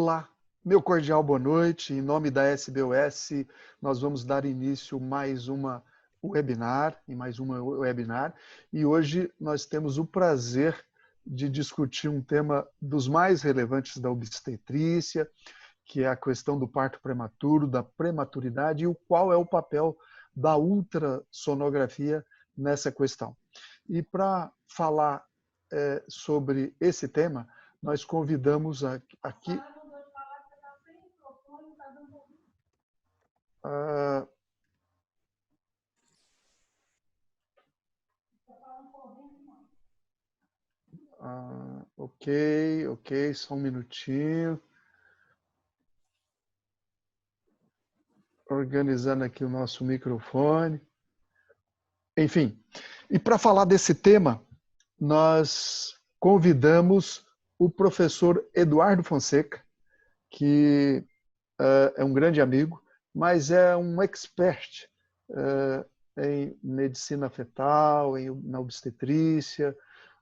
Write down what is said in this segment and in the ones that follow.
Olá, meu cordial boa noite. Em nome da SBOS, nós vamos dar início mais uma webinar, e hoje nós temos o prazer de discutir um tema dos mais relevantes da obstetrícia, que é a questão do parto prematuro, da prematuridade e qual é o papel da ultrassonografia nessa questão. E para falar sobre esse tema, nós convidamos aqui ok, só um minutinho. Organizando aqui o nosso microfone. Enfim, e para falar desse tema, nós convidamos o professor Eduardo Fonseca, que é um grande amigo, mas é um expert em medicina fetal, na obstetrícia,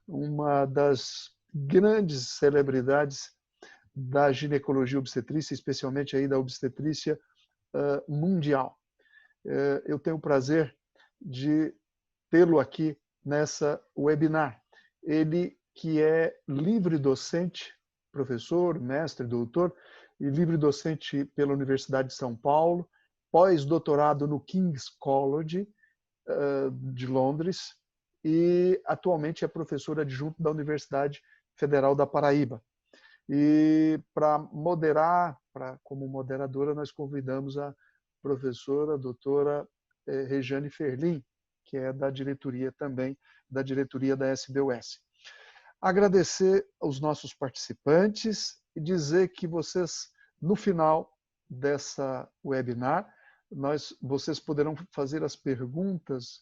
uma das grandes celebridades da ginecologia obstetrícia, especialmente aí da obstetrícia mundial. Eu tenho o prazer de tê-lo aqui nessa webinar. Ele que é livre docente, professor, mestre, doutor, e livre docente pela Universidade de São Paulo, pós-doutorado no King's College de Londres e atualmente é professor adjunto da Universidade Federal da Paraíba. E para moderar, como moderadora, nós convidamos a professora, a doutora Rejane Ferlin, que é da diretoria também, da diretoria da SBOS. Agradecer aos nossos participantes e dizer que vocês, no final dessa webinar, vocês poderão fazer as perguntas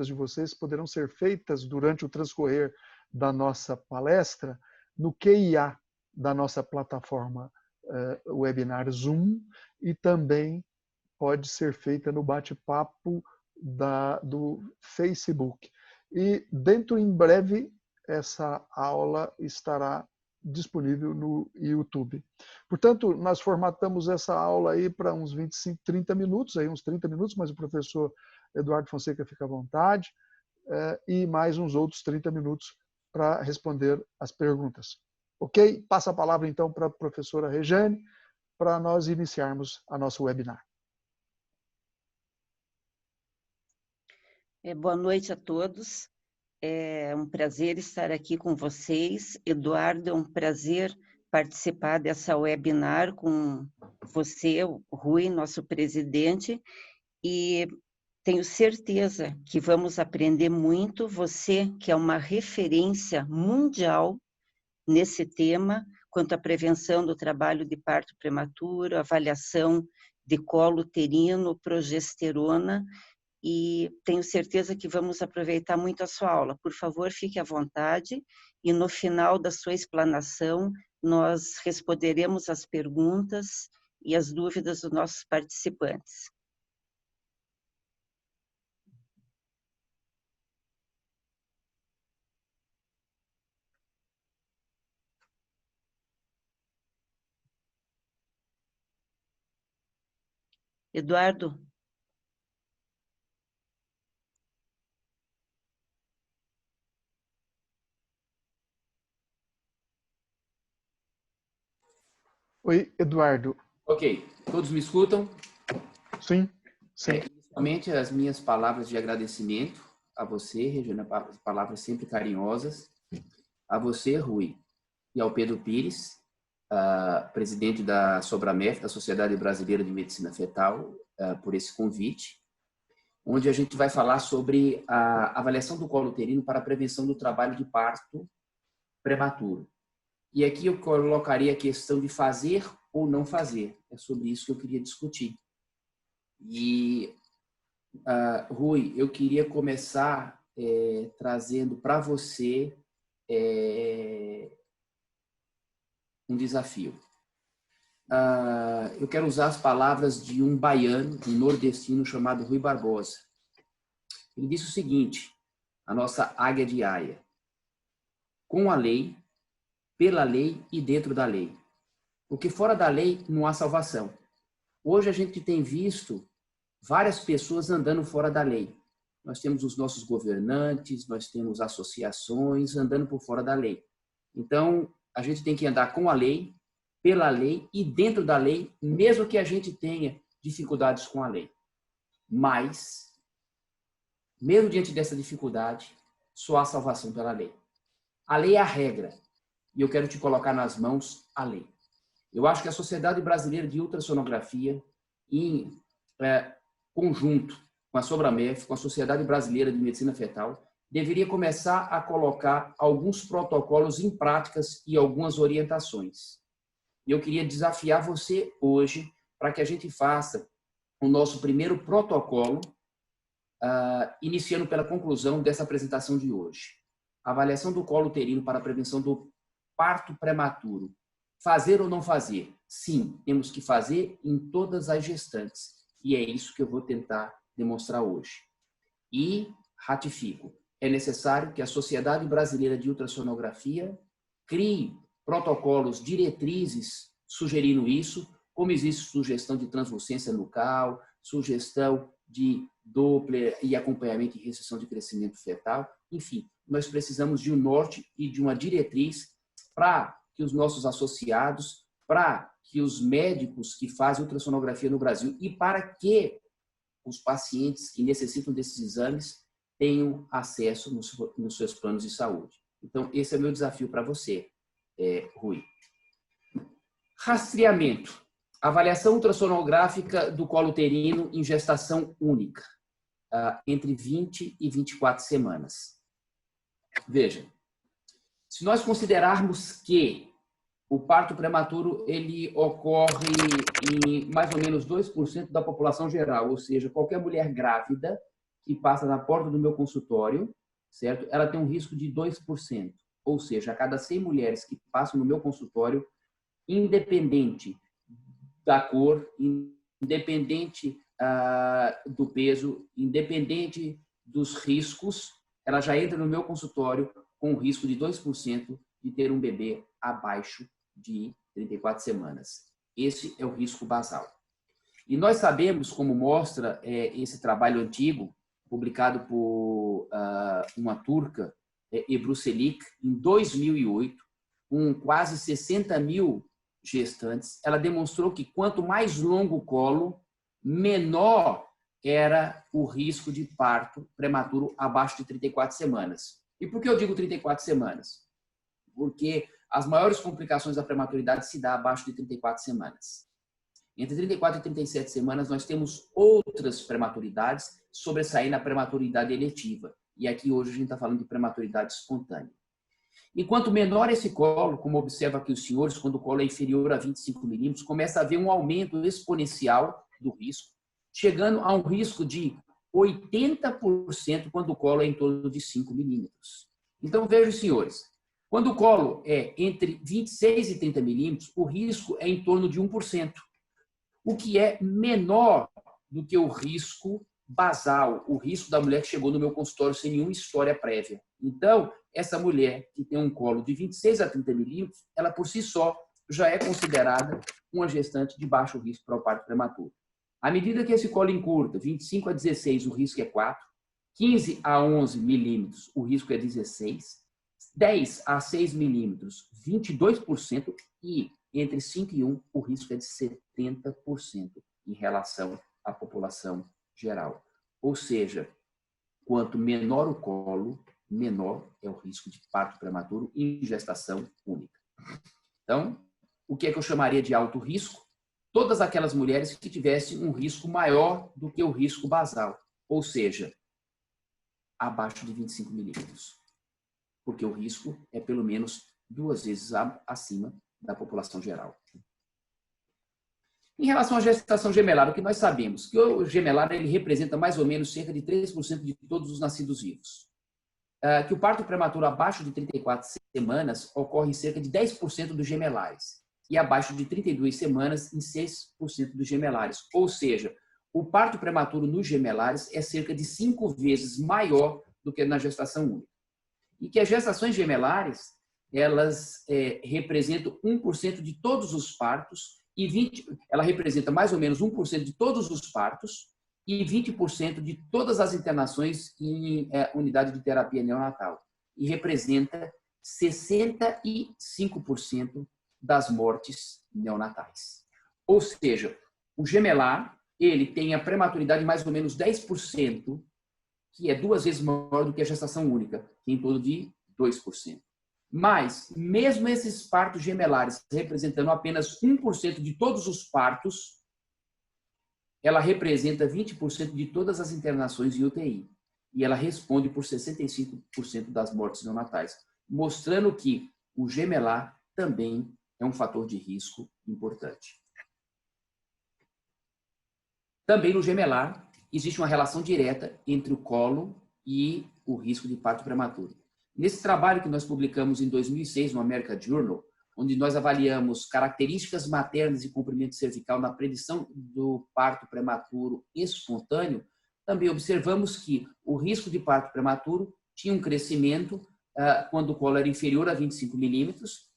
de vocês poderão ser feitas durante o transcorrer da nossa palestra no QIA da nossa plataforma webinar Zoom e também pode ser feita no bate-papo do Facebook. E dentro em breve essa aula estará disponível no YouTube. Portanto, nós formatamos essa aula aí para uns 25, 30 minutos, aí uns 30 minutos, mas o professor Eduardo Fonseca fica à vontade, e mais uns outros 30 minutos para responder as perguntas. Ok? Passa a palavra então para a professora Rejane, para nós iniciarmos a nossa webinar. Boa noite a todos. É um prazer estar aqui com vocês. Eduardo, é um prazer participar dessa webinar com você, o Rui, nosso presidente, e tenho certeza que vamos aprender muito. Você, que é uma referência mundial nesse tema, quanto à prevenção do trabalho de parto prematuro, avaliação de colo uterino, progesterona, e tenho certeza que vamos aproveitar muito a sua aula. Por favor, fique à vontade e no final da sua explanação nós responderemos as perguntas e as dúvidas dos nossos participantes. Eduardo? Oi, Eduardo. Ok, todos me escutam? Sim, sim. Inicialmente, as minhas palavras de agradecimento a você, Regina, palavras sempre carinhosas, a você, Rui, e ao Pedro Pires, presidente da SOBRAMEF, da Sociedade Brasileira de Medicina Fetal, por esse convite, onde a gente vai falar sobre a avaliação do colo uterino para a prevenção do trabalho de parto prematuro. E aqui eu colocaria a questão de fazer ou não fazer. É sobre isso que eu queria discutir. E, Rui, eu queria começar trazendo para você um desafio. Eu quero usar as palavras de um baiano, um nordestino chamado Rui Barbosa. Ele disse o seguinte, a nossa águia de Aia: com a lei, pela lei e dentro da lei. Porque fora da lei não há salvação. Hoje a gente tem visto várias pessoas andando fora da lei. Nós temos os nossos governantes, nós temos associações andando por fora da lei. Então, a gente tem que andar com a lei, pela lei e dentro da lei, mesmo que a gente tenha dificuldades com a lei. Mas, mesmo diante dessa dificuldade, só há salvação pela lei. A lei é a regra. E eu quero te colocar nas mãos a lei. Eu acho que a Sociedade Brasileira de Ultrassonografia, em conjunto com a Sobramef, com a Sociedade Brasileira de Medicina Fetal, deveria começar a colocar alguns protocolos em práticas e algumas orientações. E eu queria desafiar você hoje para que a gente faça o nosso primeiro protocolo, iniciando pela conclusão dessa apresentação de hoje. A avaliação do colo uterino para a prevenção do parto prematuro. Fazer ou não fazer? Sim, temos que fazer em todas as gestantes. E é isso que eu vou tentar demonstrar hoje. E ratifico, é necessário que a Sociedade Brasileira de Ultrassonografia crie protocolos, diretrizes sugerindo isso, como existe sugestão de translucência nucal, sugestão de Doppler e acompanhamento e restrição de crescimento fetal. Enfim, nós precisamos de um norte e de uma diretriz para que os nossos associados, para que os médicos que fazem ultrassonografia no Brasil e para que os pacientes que necessitam desses exames tenham acesso nos seus planos de saúde. Então, esse é o meu desafio para você, Rui. Rastreamento. Avaliação ultrassonográfica do colo uterino em gestação única, entre 20 e 24 semanas. Veja, se nós considerarmos que o parto prematuro ele ocorre em mais ou menos 2% da população geral, ou seja, qualquer mulher grávida que passa na porta do meu consultório, certo? Ela tem um risco de 2%, ou seja, a cada 100 mulheres que passam no meu consultório, independente da cor, independente do peso, independente dos riscos, ela já entra no meu consultório com o risco de 2% de ter um bebê abaixo de 34 semanas. Esse é o risco basal. E nós sabemos, como mostra esse trabalho antigo, publicado por uma turca, Ebru Çelik, em 2008, com quase 60 mil gestantes, ela demonstrou que quanto mais longo o colo, menor era o risco de parto prematuro abaixo de 34 semanas. E por que eu digo 34 semanas? Porque as maiores complicações da prematuridade se dão abaixo de 34 semanas. Entre 34 e 37 semanas, nós temos outras prematuridades sobressaindo a prematuridade eletiva. E aqui hoje a gente está falando de prematuridade espontânea. Enquanto menor esse colo, como observa aqui os senhores, quando o colo é inferior a 25 milímetros, começa a haver um aumento exponencial do risco, chegando a um risco de 80% quando o colo é em torno de 5 milímetros. Então, vejam, senhores, quando o colo é entre 26 e 30 milímetros, o risco é em torno de 1%, o que é menor do que o risco basal, o risco da mulher que chegou no meu consultório sem nenhuma história prévia. Então, essa mulher que tem um colo de 26 a 30 milímetros, ela por si só já é considerada uma gestante de baixo risco para o parto prematuro. À medida que esse colo encurta, 25 a 16, o risco é 4, 15 a 11 milímetros, o risco é 16, 10 a 6 milímetros, 22%, e entre 5 e 1, o risco é de 70% em relação à população geral. Ou seja, quanto menor o colo, menor é o risco de parto prematuro em gestação única. Então, o que é que eu chamaria de alto risco? Todas aquelas mulheres que tivessem um risco maior do que o risco basal, ou seja, abaixo de 25 milímetros. Porque o risco é pelo menos 2 vezes acima da população geral. Em relação à gestação gemelar, o que nós sabemos? Que o gemelar ele representa mais ou menos cerca de 3% de todos os nascidos vivos. Que o parto prematuro abaixo de 34 semanas ocorre em cerca de 10% dos gemelares e abaixo de 32 semanas em 6% dos gemelares. Ou seja, o parto prematuro nos gemelares é cerca de 5 vezes maior do que na gestação única. E que as gestações gemelares elas representam 1% de todos os partos e ela representa mais ou menos 1% de todos os partos e 20% de todas as internações em unidade de terapia neonatal. E representa 65% das mortes neonatais. Ou seja, o gemelar, ele tem a prematuridade mais ou menos 10%, que é 2 vezes maior do que a gestação única, que é em torno de 2%. Mas, mesmo esses partos gemelares representando apenas 1% de todos os partos, ela representa 20% de todas as internações em UTI. E ela responde por 65% das mortes neonatais, mostrando que o gemelar também é um fator de risco importante. Também no gemelar, existe uma relação direta entre o colo e o risco de parto prematuro. Nesse trabalho que nós publicamos em 2006 no American Journal, onde nós avaliamos características maternas e comprimento cervical na predição do parto prematuro espontâneo, também observamos que o risco de parto prematuro tinha um crescimento quando o colo era inferior a 25 milímetros,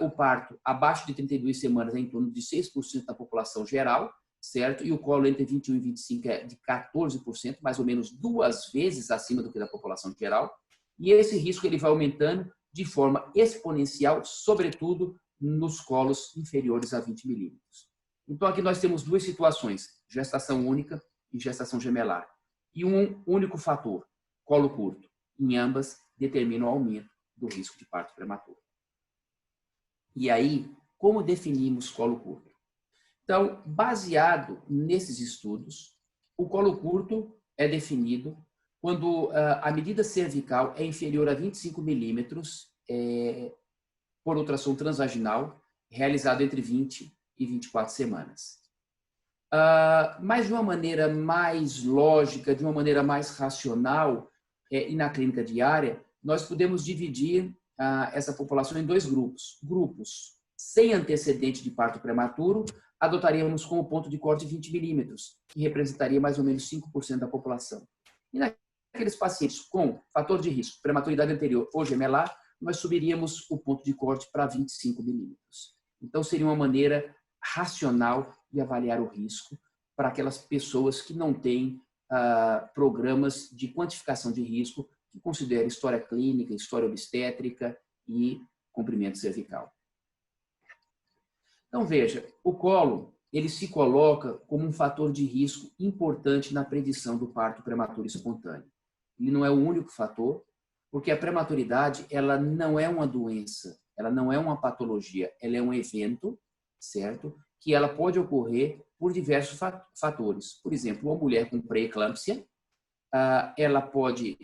o parto abaixo de 32 semanas é em torno de 6% da população geral, certo? E o colo entre 21 e 25 é de 14%, mais ou menos 2 vezes acima do que da população geral. E esse risco ele vai aumentando de forma exponencial, sobretudo nos colos inferiores a 20 milímetros. Então, aqui nós temos 2 situações, gestação única e gestação gemelar. E um único fator, colo curto. Em ambas, determina o aumento do risco de parto prematuro. E aí, como definimos colo curto? Então, baseado nesses estudos, o colo curto é definido quando a medida cervical é inferior a 25 milímetros por ultrassom transvaginal, realizado entre 20 e 24 semanas. Mas de uma maneira mais lógica, de uma maneira mais racional e na clínica diária, nós podemos dividir essa população em 2 grupos. Grupos sem antecedente de parto prematuro, adotaríamos como ponto de corte 20 milímetros, que representaria mais ou menos 5% da população. E naqueles pacientes com fator de risco, prematuridade anterior ou gemelar, nós subiríamos o ponto de corte para 25 milímetros. Então, seria uma maneira racional de avaliar o risco para aquelas pessoas que não têm programas de quantificação de risco que considerem história clínica, história obstétrica e comprimento cervical. Então, veja, o colo, ele se coloca como um fator de risco importante na predição do parto prematuro espontâneo. Ele não é o único fator, porque a prematuridade, ela não é uma doença, ela não é uma patologia, ela é um evento, certo? Que ela pode ocorrer por diversos fatores. Por exemplo, uma mulher com pré-eclâmpsia, ela pode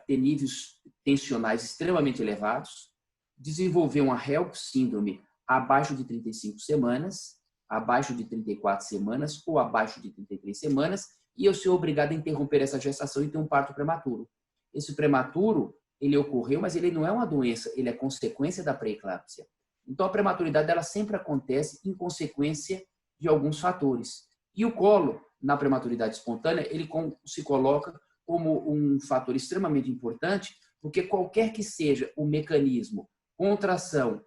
ter níveis tensionais extremamente elevados, desenvolver uma HELP síndrome abaixo de 35 semanas, abaixo de 34 semanas ou abaixo de 33 semanas, e eu ser obrigado a interromper essa gestação e ter um parto prematuro. Esse prematuro, ele ocorreu, mas ele não é uma doença, ele é consequência da pré-eclâmpsia. Então, a prematuridade ela sempre acontece em consequência de alguns fatores. E o colo, na prematuridade espontânea, ele se coloca como um fator extremamente importante, porque qualquer que seja o mecanismo, contração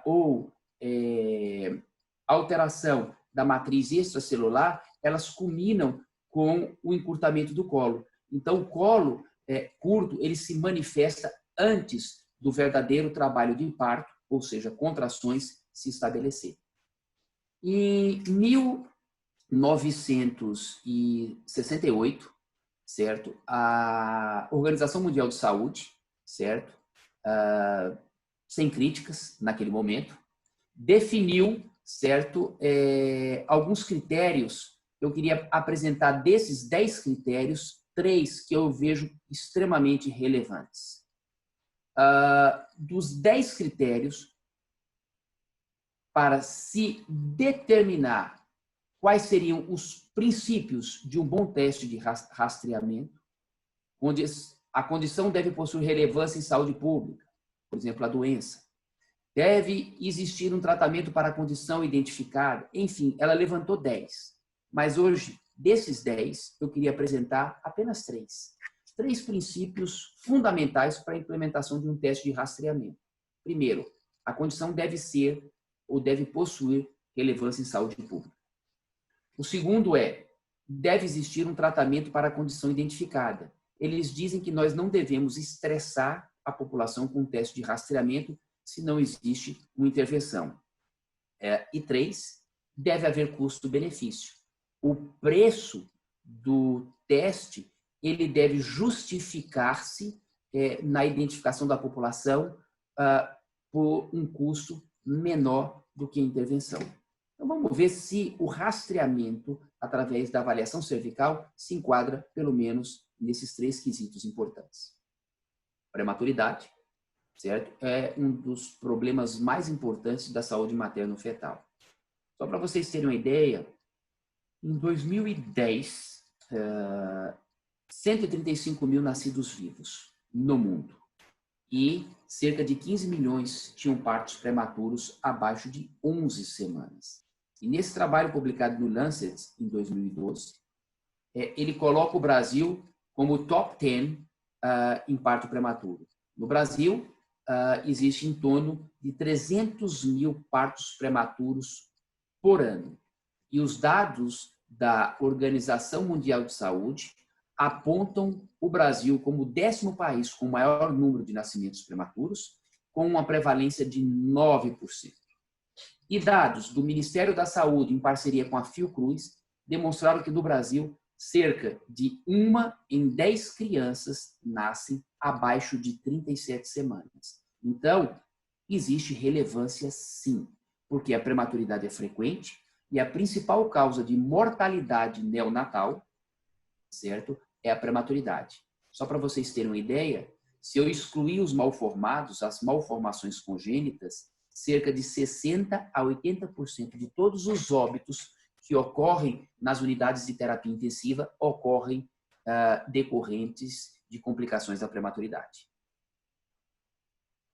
ou alteração da matriz extracelular, elas culminam com o encurtamento do colo. Então, o colo curto, ele se manifesta antes do verdadeiro trabalho de parto, ou seja, contrações se estabelecer. Em 1968, certo? A Organização Mundial de Saúde, certo? Sem críticas naquele momento, definiu, certo? Alguns critérios. Eu queria apresentar desses 10 critérios, 3 que eu vejo extremamente relevantes. Dos 10 critérios, para se determinar quais seriam os princípios de um bom teste de rastreamento, onde a condição deve possuir relevância em saúde pública, por exemplo, a doença. Deve existir um tratamento para a condição identificada. Enfim, ela levantou 10. Mas hoje, desses 10, eu queria apresentar apenas 3. 3 princípios fundamentais para a implementação de um teste de rastreamento. Primeiro, a condição deve ser ou deve possuir relevância em saúde pública. O segundo deve existir um tratamento para a condição identificada. Eles dizem que nós não devemos estressar a população com um teste de rastreamento se não existe uma intervenção. E 3, deve haver custo-benefício. O preço do teste ele deve justificar-se na identificação da população por um custo menor do que a intervenção. Então, vamos ver se o rastreamento, através da avaliação cervical, se enquadra, pelo menos, nesses 3 quesitos importantes. Prematuridade, certo? É um dos problemas mais importantes da saúde materno-fetal. Só para vocês terem uma ideia, em 2010, 135 mil nascidos vivos no mundo e cerca de 15 milhões tinham partos prematuros abaixo de 11 semanas. E nesse trabalho publicado no Lancet, em 2012, ele coloca o Brasil como top 10 em parto prematuro. No Brasil, existe em torno de 300 mil partos prematuros por ano. E os dados da Organização Mundial de Saúde apontam o Brasil como o 10º país com o maior número de nascimentos prematuros, com uma prevalência de 9%. E dados do Ministério da Saúde, em parceria com a Fiocruz, demonstraram que no Brasil, cerca de 1 em 10 crianças nascem abaixo de 37 semanas. Então, existe relevância sim, porque a prematuridade é frequente e a principal causa de mortalidade neonatal, certo, é a prematuridade. Só para vocês terem uma ideia, se eu excluir os malformados, as malformações congênitas, cerca de 60% a 80% de todos os óbitos que ocorrem nas unidades de terapia intensiva ocorrem decorrentes de complicações da prematuridade.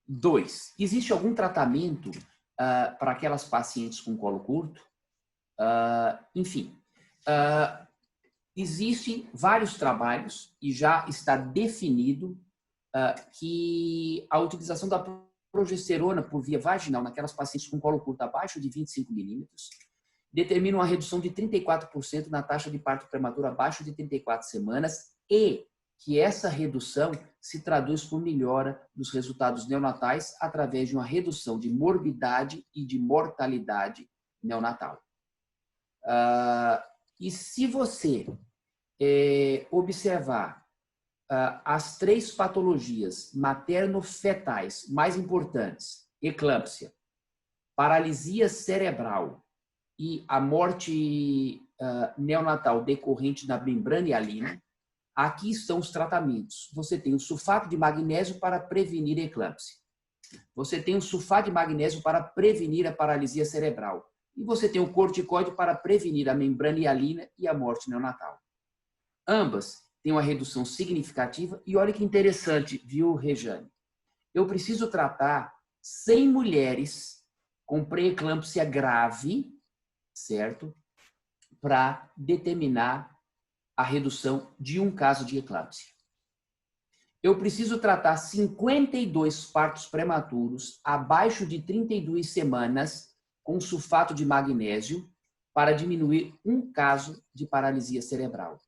2. Existe algum tratamento para aquelas pacientes com colo curto? Existem vários trabalhos e já está definido que a utilização da progesterona por via vaginal naquelas pacientes com colo curto abaixo de 25 milímetros determina uma redução de 34% na taxa de parto prematuro abaixo de 34 semanas e que essa redução se traduz por melhora dos resultados neonatais através de uma redução de morbidade e de mortalidade neonatal. E se você observar as 3 patologias materno-fetais mais importantes, eclâmpsia, paralisia cerebral e a morte neonatal decorrente da membrana hialina, aqui estão os tratamentos. Você tem o sulfato de magnésio para prevenir a eclâmpsia. Você tem o sulfato de magnésio para prevenir a paralisia cerebral. E você tem o corticoide para prevenir a membrana hialina e a morte neonatal. Ambas têm uma redução significativa. E olha que interessante, viu, Rejane? Eu preciso tratar 100 mulheres com pré-eclâmpsia grave, certo? Para determinar a redução de um caso de eclâmpsia. Eu preciso tratar 52 partos prematuros abaixo de 32 semanas com sulfato de magnésio para diminuir um caso de paralisia cerebral.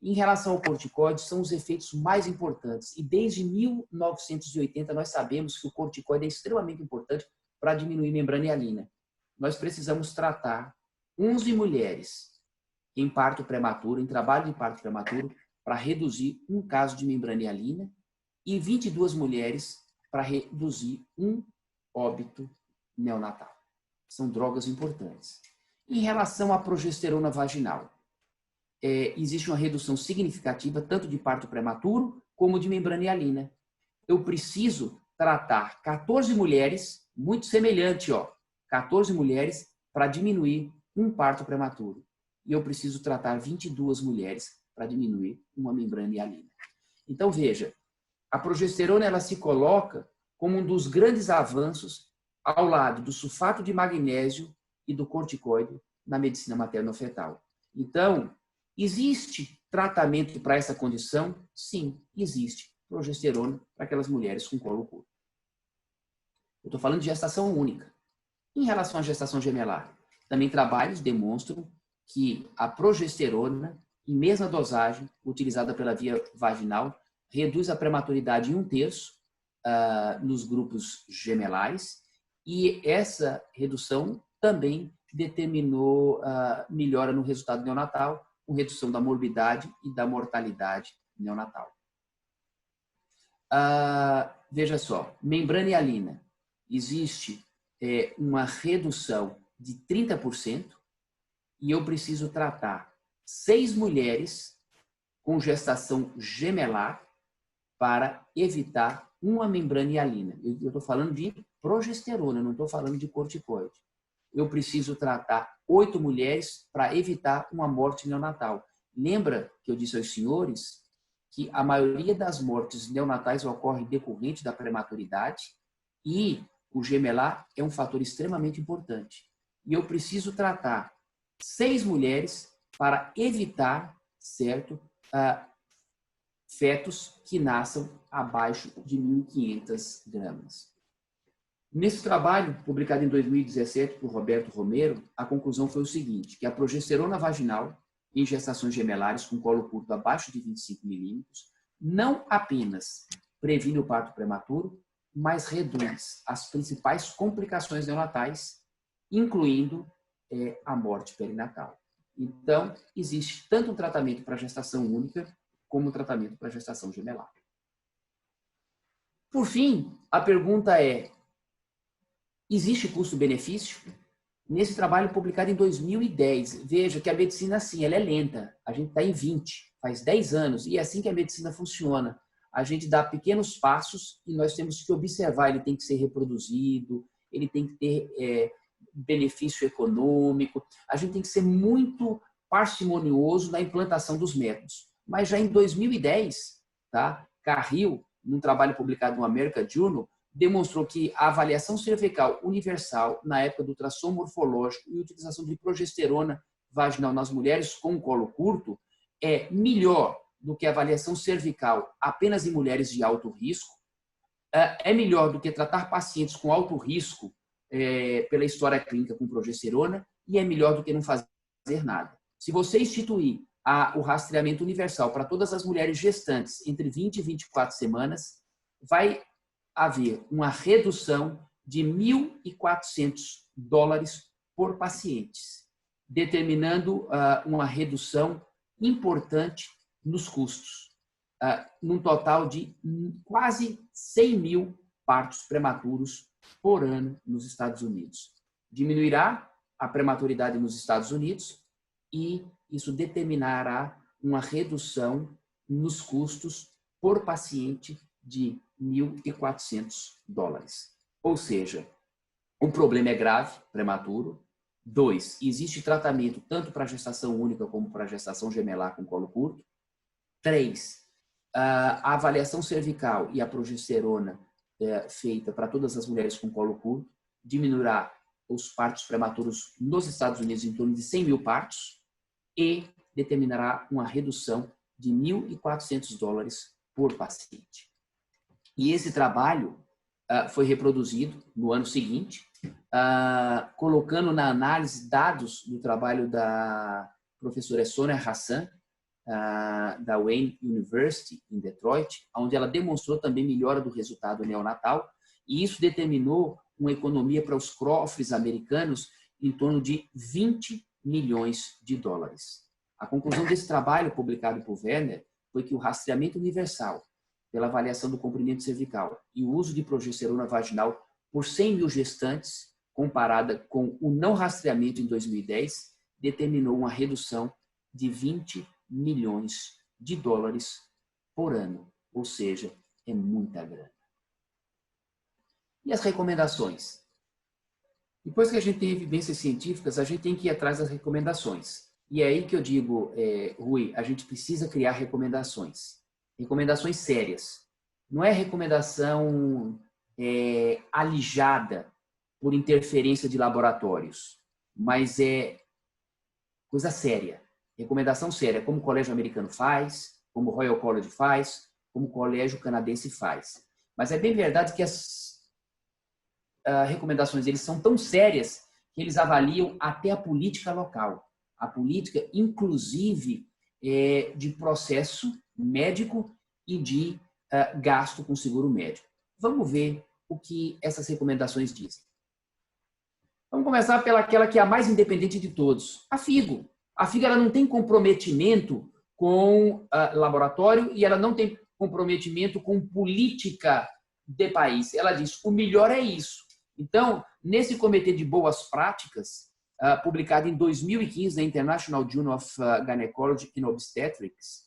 Em relação ao corticoide, são os efeitos mais importantes. E desde 1980 nós sabemos que o corticoide é extremamente importante para diminuir membrana hialina. Nós precisamos tratar 11 mulheres em parto prematuro, em trabalho de parto prematuro, para reduzir um caso de membrana hialina e 22 mulheres para reduzir um óbito neonatal. São drogas importantes. Em relação à progesterona vaginal, existe uma redução significativa tanto de parto prematuro como de membrana hialina. Eu preciso tratar 14 mulheres, muito semelhante, 14 mulheres para diminuir um parto prematuro. E eu preciso tratar 22 mulheres para diminuir uma membrana hialina. Então, veja, a progesterona ela se coloca como um dos grandes avanços ao lado do sulfato de magnésio e do corticoide na medicina materno-fetal. Então, existe tratamento para essa condição? Sim, existe progesterona para aquelas mulheres com colo curto. Eu estou falando de gestação única. Em relação à gestação gemelar, também trabalhos demonstram que a progesterona, em mesma dosagem, utilizada pela via vaginal, reduz a prematuridade em 1/3 nos grupos gemelares, e essa redução também determinou melhora no resultado neonatal, com redução da morbidade e da mortalidade neonatal. Veja só, membrana hialina, existe uma redução de 30%, e eu preciso tratar 6 mulheres com gestação gemelar para evitar uma membrana hialina. Eu estou falando de progesterona, não estou falando de corticoide. Eu preciso tratar 8 mulheres para evitar uma morte neonatal. Lembra que eu disse aos senhores que a maioria das mortes neonatais ocorre decorrente da prematuridade, e o gemelar é um fator extremamente importante. E eu preciso tratar 6 mulheres para evitar, certo, fetos que nasçam abaixo de 1.500 gramas. Nesse trabalho, publicado em 2017 por Roberto Romero, a conclusão foi o seguinte, que a progesterona vaginal em gestações gemelares com colo curto abaixo de 25 milímetros não apenas previne o parto prematuro, mas reduz as principais complicações neonatais, incluindo a morte perinatal. Então, existe tanto um tratamento para gestação única, como um tratamento para gestação gemelar. Por fim, a pergunta é, existe custo-benefício? Nesse trabalho publicado em 2010, veja que a medicina, sim, ela é lenta. A gente está em 20, faz 10 anos, e é assim que a medicina funciona. A gente dá pequenos passos e nós temos que observar, ele tem que ser reproduzido, ele tem que ter benefício econômico, a gente tem que ser muito parcimonioso na implantação dos métodos. Mas já em 2010, tá, Carril, num trabalho publicado no American Journal, demonstrou que a avaliação cervical universal na época do ultrassom morfológico e utilização de progesterona vaginal nas mulheres com colo curto é melhor do que a avaliação cervical apenas em mulheres de alto risco, é melhor do que tratar pacientes com alto risco pela história clínica com progesterona, e é melhor do que não fazer nada. Se você instituir o rastreamento universal para todas as mulheres gestantes entre 20 e 24 semanas, vai haver uma redução de $1.400 por paciente, determinando uma redução importante nos custos, num total de quase 100 mil partos prematuros por ano nos Estados Unidos. Diminuirá a prematuridade nos Estados Unidos e isso determinará uma redução nos custos por paciente de $1.400. Ou seja, o problema é grave, prematuro. 2, existe tratamento tanto para gestação única como para gestação gemelar com colo curto. 3, a avaliação cervical e a progesterona feita para todas as mulheres com colo curto diminuirá os partos prematuros nos Estados Unidos em torno de 100 mil partos e determinará uma redução de $1.400 por paciente. E esse trabalho foi reproduzido no ano seguinte, colocando na análise dados do trabalho da professora Sonia Hassan, da Wayne University, em Detroit, onde ela demonstrou também melhora do resultado neonatal, e isso determinou uma economia para os cofres americanos em torno de $20 milhões. A conclusão desse trabalho, publicado por Werner, foi que o rastreamento universal pela avaliação do comprimento cervical e o uso de progesterona vaginal por 100 mil gestantes, comparada com o não rastreamento em 2010, determinou uma redução de $20 milhões por ano. Ou seja, é muita grana. E as recomendações? Depois que a gente tem evidências científicas, a gente tem que ir atrás das recomendações. E é aí que eu digo, Rui, a gente precisa criar recomendações. Recomendações sérias. Não é recomendação alijada por interferência de laboratórios, mas é coisa séria. Recomendação séria, como o Colégio Americano faz, como o Royal College faz, como o Colégio Canadense faz. Mas é bem verdade que recomendações deles são tão sérias que eles avaliam até a política local. A política, inclusive, de processo médico e de gasto com seguro médico. Vamos ver o que essas recomendações dizem. Vamos começar pelaquela que é a mais independente de todos, a FIGO. A FIGO ela não tem comprometimento com laboratório e ela não tem comprometimento com política de país. Ela diz, o melhor é isso. Então, nesse Comitê de Boas Práticas, publicado em 2015 na International Journal of Gynecology and Obstetrics,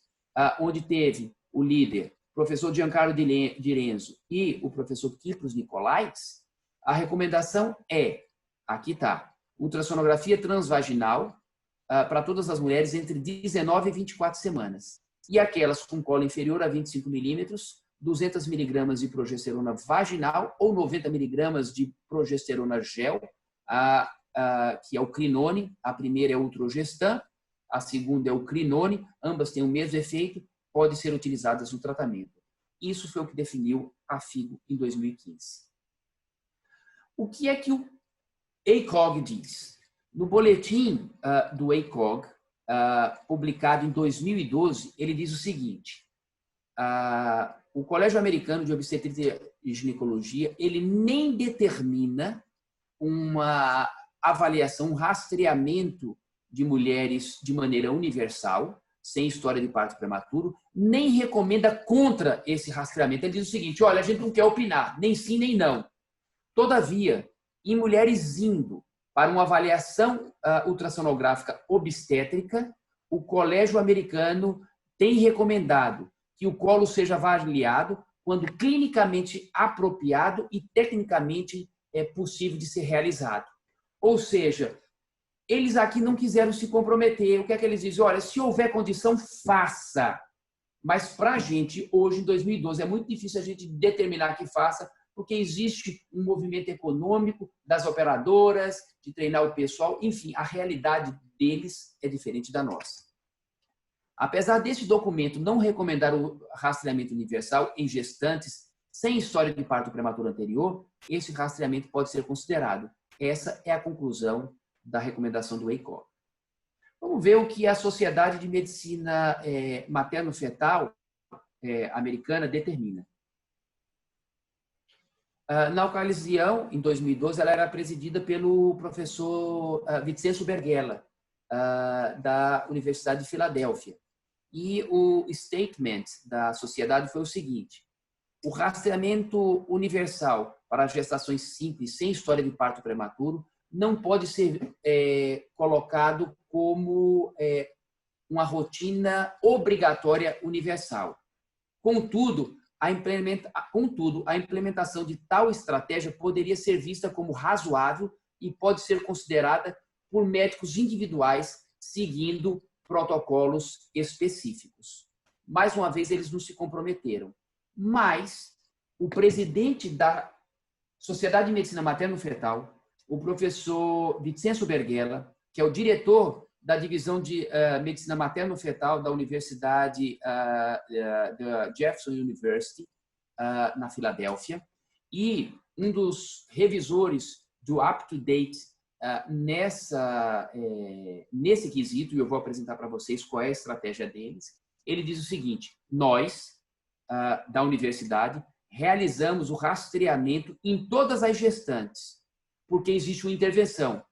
onde teve o líder, o professor Giancarlo Di Renzo e o professor Kypros Nicolaides, a recomendação é, aqui está, ultrassonografia transvaginal para todas as mulheres entre 19 e 24 semanas. E aquelas com colo inferior a 25 milímetros, 200 miligramas de progesterona vaginal ou 90 miligramas de progesterona gel, que é o Crinone. A primeira é o Utrogestan, a segunda é o Crinone. Ambas têm o mesmo efeito, podem ser utilizadas no tratamento. Isso foi o que definiu a FIGO em 2015. O que é que o ACOG diz? No boletim do ACOG, publicado em 2012, ele diz o seguinte, o Colégio Americano de Obstetrícia e Ginecologia, ele nem determina uma avaliação, um rastreamento de mulheres de maneira universal, sem história de parto prematuro, nem recomenda contra esse rastreamento. Ele diz o seguinte, olha, a gente não quer opinar, nem sim nem não. Todavia, em mulheres indo para uma avaliação ultrassonográfica obstétrica, o Colégio Americano tem recomendado que o colo seja avaliado quando clinicamente apropriado e tecnicamente é possível de ser realizado. Ou seja, eles aqui não quiseram se comprometer. O que é que eles dizem? Olha, se houver condição, faça. Mas para a gente, hoje, em 2012, é muito difícil a gente determinar que faça, porque existe um movimento econômico das operadoras, de treinar o pessoal, enfim, a realidade deles é diferente da nossa. Apesar desse documento não recomendar o rastreamento universal em gestantes sem história de parto prematuro anterior, esse rastreamento pode ser considerado. Essa é a conclusão da recomendação do ACOG. Vamos ver o que a Sociedade de Medicina Materno-Fetal americana determina. Na ocasião, em 2012, ela era presidida pelo professor Vincenzo Berghella, da Universidade de Filadélfia. E o statement da sociedade foi o seguinte, o rastreamento universal para gestações simples, sem história de parto prematuro, não pode ser colocado como uma rotina obrigatória universal. Contudo, a implementação de tal estratégia poderia ser vista como razoável e pode ser considerada por médicos individuais seguindo protocolos específicos. Mais uma vez, eles não se comprometeram. Mas o presidente da Sociedade de Medicina Materno-Fetal, o professor Vincenzo Berghella, que é o diretor da divisão de medicina materno-fetal da Universidade da Jefferson University, na Filadélfia, e um dos revisores do UpToDate nesse quesito, e eu vou apresentar para vocês qual é a estratégia deles. Ele diz o seguinte, nós, da universidade, realizamos o rastreamento em todas as gestantes, porque existe uma intervenção,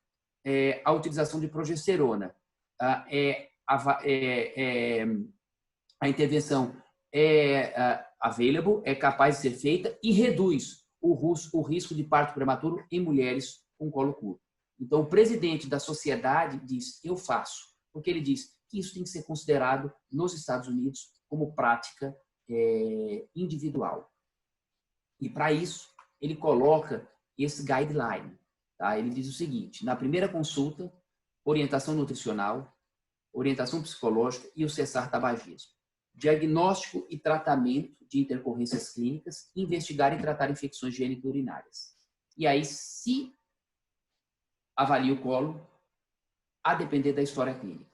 a utilização de progesterona. A intervenção é available, é capaz de ser feita e reduz o risco de parto prematuro em mulheres com colo curto. Então, o presidente da sociedade diz, eu faço, porque ele diz que isso tem que ser considerado nos Estados Unidos como prática individual. E, para isso, ele coloca esse guideline. Tá? Ele diz o seguinte, na primeira consulta, orientação nutricional, orientação psicológica e o cessar tabagismo. Diagnóstico e tratamento de intercorrências clínicas, investigar e tratar infecções genitorinárias. E aí, se avalia o colo, a depender da história clínica.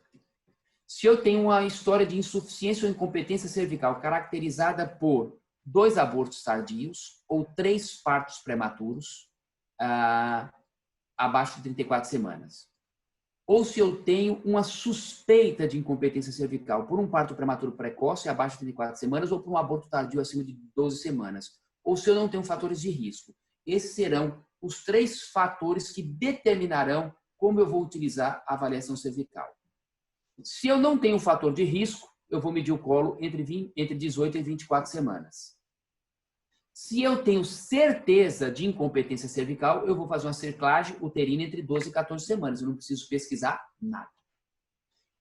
Se eu tenho uma história de insuficiência ou incompetência cervical caracterizada por 2 abortos tardios ou 3 partos prematuros, abaixo de 34 semanas. Ou se eu tenho uma suspeita de incompetência cervical por um parto prematuro precoce abaixo de 34 semanas ou por um aborto tardio acima de 12 semanas. Ou se eu não tenho fatores de risco. Esses serão os 3 fatores que determinarão como eu vou utilizar a avaliação cervical. Se eu não tenho fator de risco, eu vou medir o colo entre 18 e 24 semanas. Se eu tenho certeza de incompetência cervical, eu vou fazer uma cerclagem uterina entre 12 e 14 semanas. Eu não preciso pesquisar nada.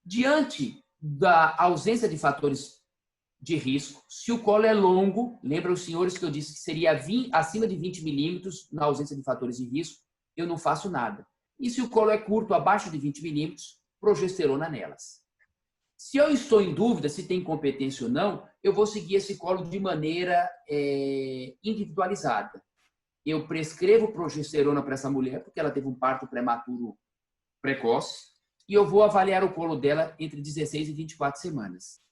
Diante da ausência de fatores de risco, se o colo é longo, lembra os senhores que eu disse que seria acima de 20 milímetros na ausência de fatores de risco, eu não faço nada. E se o colo é curto, abaixo de 20 milímetros, progesterona nelas. Se eu estou em dúvida se tem competência ou não, eu vou seguir esse colo de maneira individualizada. Eu prescrevo progesterona para essa mulher, porque ela teve um parto prematuro precoce, e eu vou avaliar o colo dela entre 16 e 24 semanas.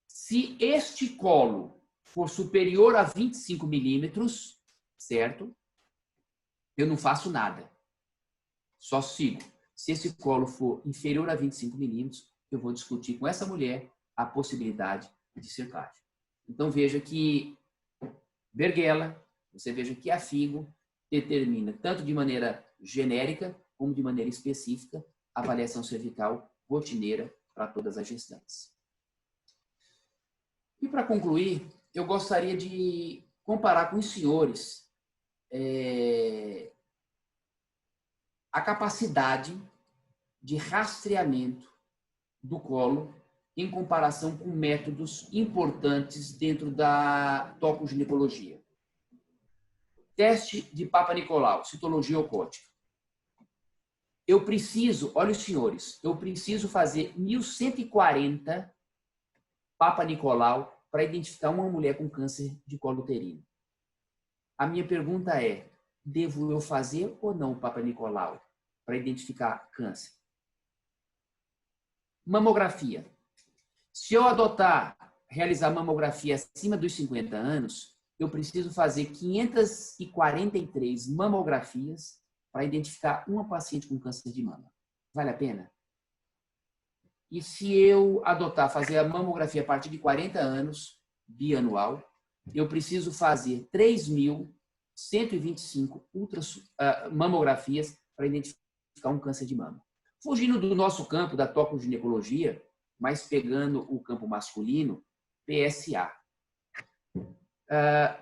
Se este colo for superior a 25 milímetros, certo? Eu não faço nada. Só sigo. Se esse colo for inferior a 25 milímetros, eu vou discutir com essa mulher a possibilidade de cerclagem. Então, veja que Berghella, você veja que a FIGO determina, tanto de maneira genérica como de maneira específica, a avaliação cervical rotineira para todas as gestantes. E, para concluir, eu gostaria de comparar com os senhores a capacidade de rastreamento do colo em comparação com métodos importantes dentro da tocoginecologia. Teste de Papa Nicolau, citologia ocótica. Eu preciso, olha os senhores, eu preciso fazer 1140 Papa Nicolau para identificar uma mulher com câncer de colo uterino. A minha pergunta é, devo eu fazer ou não o Papa Nicolau para identificar câncer? Mamografia. Se eu realizar mamografia acima dos 50 anos, eu preciso fazer 543 mamografias para identificar uma paciente com câncer de mama. Vale a pena? E se eu fazer a mamografia a partir de 40 anos, bianual, eu preciso fazer 3.125 mamografias para identificar um câncer de mama. Fugindo do nosso campo da tocoginecologia, mas pegando o campo masculino, PSA.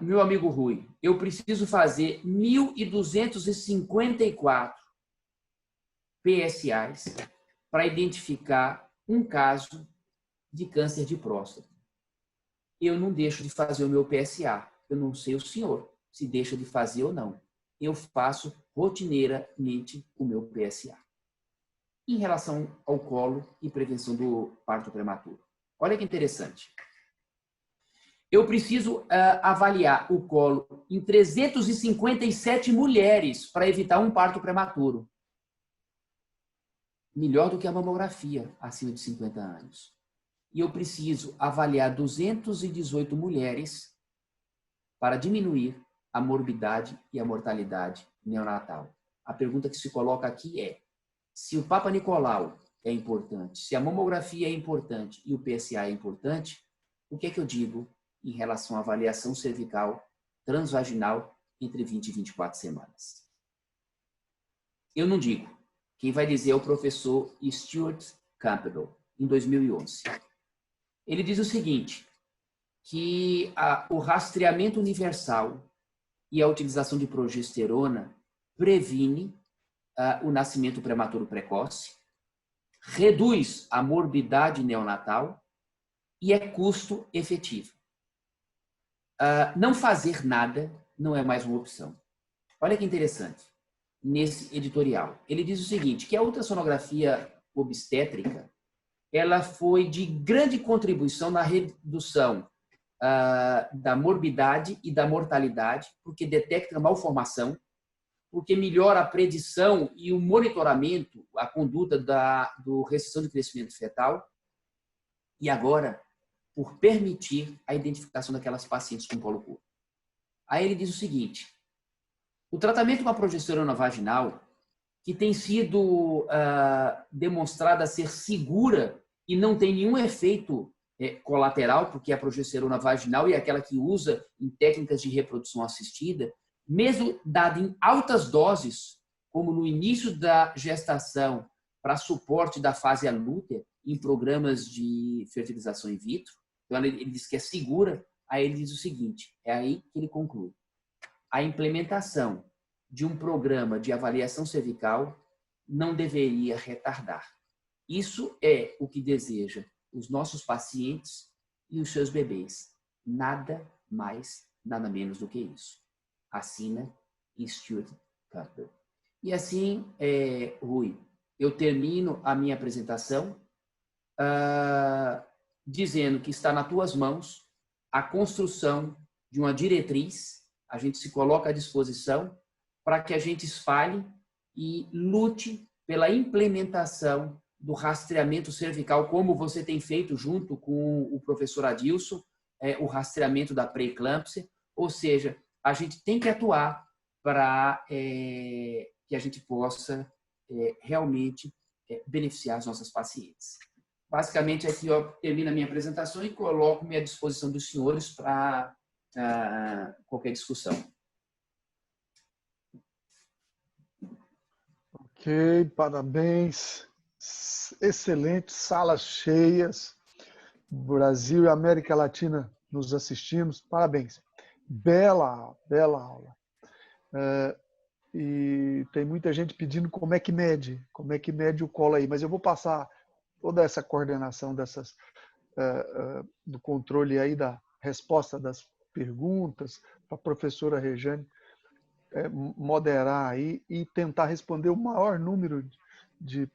Meu amigo Rui, eu preciso fazer 1.254 PSAs para identificar um caso de câncer de próstata. Eu não deixo de fazer o meu PSA. Eu não sei o senhor se deixa de fazer ou não. Eu faço rotineiramente o meu PSA. Em relação ao colo e prevenção do parto prematuro. Olha que interessante. Eu preciso avaliar o colo em 357 mulheres para evitar um parto prematuro. Melhor do que a mamografia acima de 50 anos. E eu preciso avaliar 218 mulheres para diminuir a morbidade e a mortalidade neonatal. A pergunta que se coloca aqui é, se o Papa Nicolau é importante, se a mamografia é importante e o PSA é importante, o que é que eu digo em relação à avaliação cervical transvaginal entre 20 e 24 semanas? Eu não digo. Quem vai dizer é o professor Stuart Campbell, em 2011. Ele diz o seguinte, que o rastreamento universal e a utilização de progesterona previne o nascimento prematuro precoce, reduz a morbidade neonatal e é custo efetivo. Não fazer nada não é mais uma opção. Olha que interessante, nesse editorial. Ele diz o seguinte, que a ultrassonografia obstétrica ela foi de grande contribuição na redução da morbidade e da mortalidade, porque detecta malformação, porque melhora a predição e o monitoramento, a conduta do restrição de crescimento fetal, e agora, por permitir a identificação daquelas pacientes com colo curto. Aí ele diz o seguinte, O tratamento com a progesterona vaginal, que tem sido demonstrada ser segura e não tem nenhum efeito colateral, porque a progesterona vaginal é aquela que usa em técnicas de reprodução assistida, mesmo dada em altas doses, como no início da gestação, para suporte da fase lútea, em programas de fertilização in vitro. Então, ele diz que é segura, aí ele diz o seguinte, é aí que ele conclui. A implementação de um programa de avaliação cervical não deveria retardar. Isso é o que deseja os nossos pacientes e os seus bebês. Nada mais, nada menos do que isso. Assina Stuart Campbell. E assim, Rui, eu termino a minha apresentação dizendo que está nas tuas mãos a construção de uma diretriz, a gente se coloca à disposição para que a gente espalhe e lute pela implementação do rastreamento cervical, como você tem feito junto com o professor Adilson, o rastreamento da pré-eclâmpsia, ou seja, a gente tem que atuar para que a gente possa realmente beneficiar as nossas pacientes. Basicamente, aqui eu termino a minha apresentação e coloco-me à disposição dos senhores para qualquer discussão. Ok, parabéns. Excelente, salas cheias. Brasil e América Latina nos assistimos. Parabéns. Bela aula. E tem muita gente pedindo como é que mede o colo aí. Mas eu vou passar toda essa coordenação do controle aí da resposta das perguntas para a professora Rejane moderar aí e tentar responder o maior número de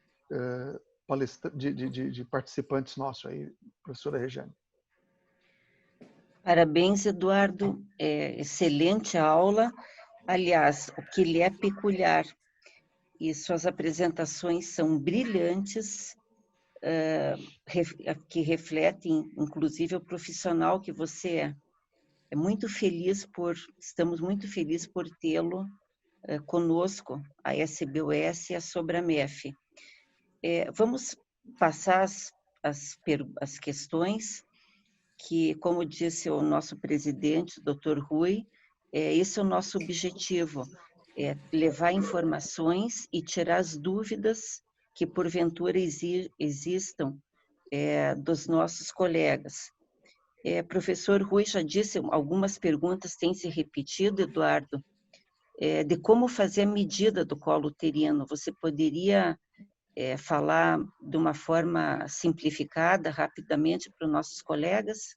participantes nossos aí, professora Rejane. Parabéns, Eduardo. Excelente aula. Aliás, o que lhe é peculiar, e suas apresentações são brilhantes, que refletem, inclusive, o profissional que você é. Estamos muito felizes por tê-lo conosco, a SBOS e a Sobramef. Vamos passar as questões que, como disse o nosso presidente, Dr. Rui, esse é o nosso objetivo, levar informações e tirar as dúvidas que porventura existam dos nossos colegas. Professor Rui já disse, algumas perguntas têm se repetido, Eduardo, de como fazer a medida do colo uterino. Você poderia falar de uma forma simplificada, rapidamente, para os nossos colegas?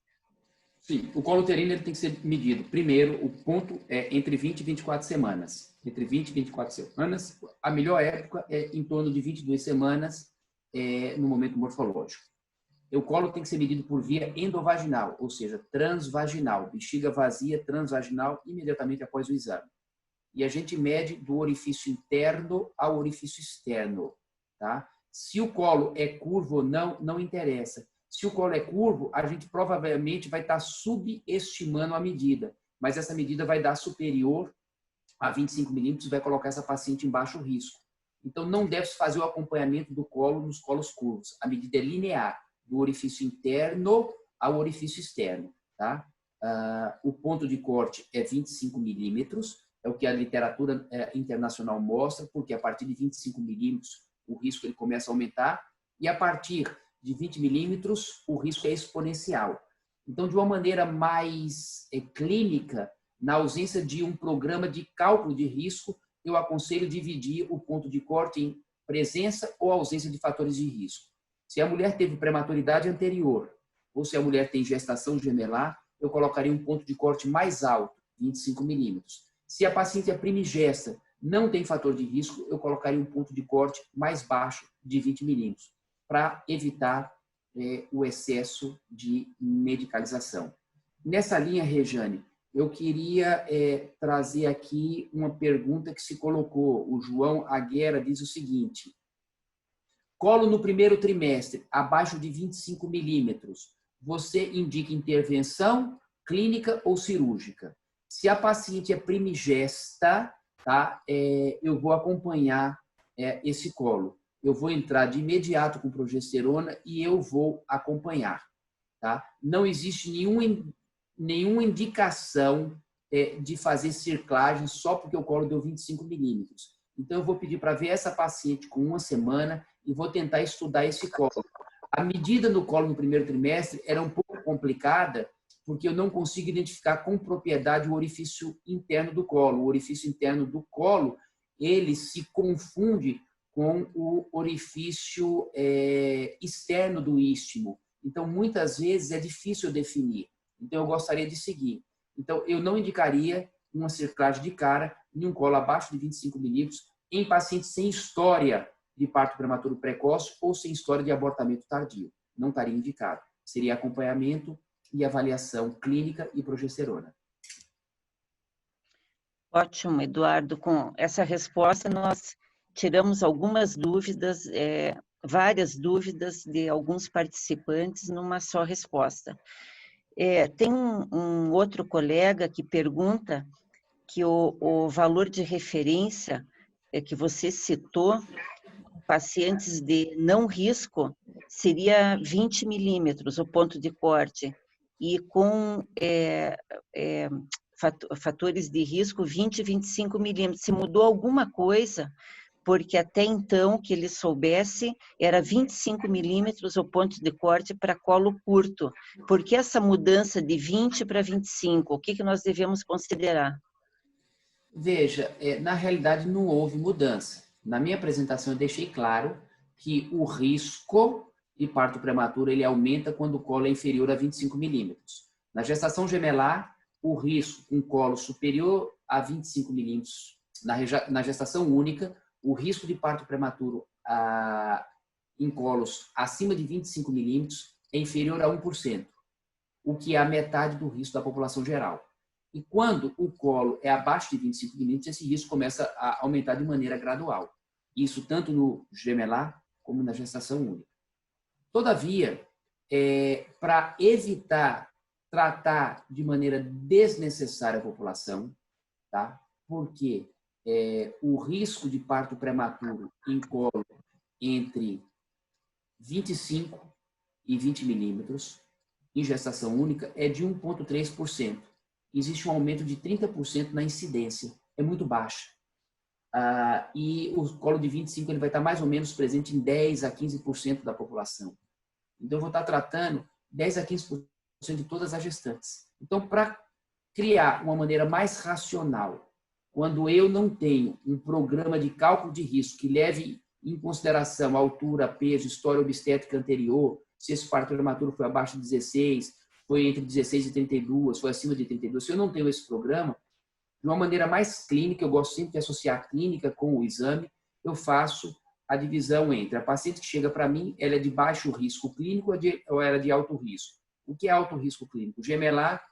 Sim, o colo uterino ele tem que ser medido. Primeiro, o ponto é entre 20 e 24 semanas. Entre 20 e 24 semanas, a melhor época é em torno de 22 semanas no momento morfológico. O colo tem que ser medido por via endovaginal, ou seja, transvaginal, bexiga vazia, transvaginal, imediatamente após o exame. E a gente mede do orifício interno ao orifício externo. Tá? Se o colo é curvo ou não, não interessa. Se o colo é curvo, a gente provavelmente vai estar subestimando a medida, mas essa medida vai dar superior a 25 milímetros e vai colocar essa paciente em baixo risco. Então, não deve-se fazer o acompanhamento do colo nos colos curvos. A medida é linear, do orifício interno ao orifício externo. Tá? O ponto de corte é 25 milímetros, é o que a literatura internacional mostra, porque a partir de 25 milímetros o risco ele começa a aumentar, e a partir de 20 milímetros o risco é exponencial. Então, de uma maneira mais clínica, na ausência de um programa de cálculo de risco, eu aconselho dividir o ponto de corte em presença ou ausência de fatores de risco. Se a mulher teve prematuridade anterior, ou se a mulher tem gestação gemelar, eu colocaria um ponto de corte mais alto, 25 milímetros. Se a paciente é primigesta, não tem fator de risco, eu colocaria um ponto de corte mais baixo, de 20 milímetros, para evitar o excesso de medicalização. Nessa linha, Rejane, eu queria trazer aqui uma pergunta que se colocou. O João Aguera diz o seguinte: colo no primeiro trimestre, abaixo de 25 milímetros, você indica intervenção clínica ou cirúrgica? Se a paciente é primigesta, tá? Eu vou acompanhar esse colo. Eu vou entrar de imediato com progesterona e eu vou acompanhar, tá? Não existe nenhuma indicação de fazer circlagem só porque o colo deu 25 milímetros. Então, eu vou pedir para ver essa paciente com 1 semana e vou tentar estudar esse colo. A medida no colo no primeiro trimestre era um pouco complicada, porque eu não consigo identificar com propriedade o orifício interno do colo. O orifício interno do colo, ele se confunde com o orifício externo do istmo. Então, muitas vezes é difícil definir. Então, eu gostaria de seguir. Então, eu não indicaria uma circlagem de cara em um colo abaixo de 25 milímetros em pacientes sem história de parto prematuro precoce ou sem história de abortamento tardio. Não estaria indicado. Seria acompanhamento e avaliação clínica e progesterona. Ótimo, Eduardo. Com essa resposta, nós tiramos algumas dúvidas, várias dúvidas de alguns participantes numa só resposta. Tem um outro colega que pergunta que o valor de referência que você citou, pacientes de não risco, seria 20 milímetros, o ponto de corte, e com fatores de risco 20 e 25 milímetros. Se mudou alguma coisa, porque até então, que ele soubesse, era 25 milímetros o ponto de corte para colo curto. Por que essa mudança de 20 para 25? O que nós devemos considerar? Veja, na realidade não houve mudança. Na minha apresentação eu deixei claro que o risco de parto prematuro ele aumenta quando o colo é inferior a 25 milímetros. Na gestação gemelar, o risco com colo superior a 25 milímetros. Na gestação única, o risco de parto prematuro em colos acima de 25 milímetros é inferior a 1%, o que é a metade do risco da população geral. E quando o colo é abaixo de 25 milímetros, esse risco começa a aumentar de maneira gradual. Isso tanto no gemelar como na gestação única. Todavia, para evitar tratar de maneira desnecessária a população, tá? Porque o risco de parto prematuro em colo entre 25 e 20 milímetros em gestação única é de 1,3%. Existe um aumento de 30% na incidência. É muito baixa. E o colo de 25 ele vai estar mais ou menos presente em 10 a 15% da população. Então, eu vou estar tratando 10 a 15% de todas as gestantes. Então, para criar uma maneira mais racional, quando eu não tenho um programa de cálculo de risco que leve em consideração a altura, peso, história obstétrica anterior, se esse parto prematuro foi abaixo de 16, foi entre 16 e 32, foi acima de 32, se eu não tenho esse programa, de uma maneira mais clínica, eu gosto sempre de associar a clínica com o exame, eu faço a divisão entre a paciente que chega para mim, ela é de baixo risco clínico ou ela é de alto risco. O que é alto risco clínico? Gemelar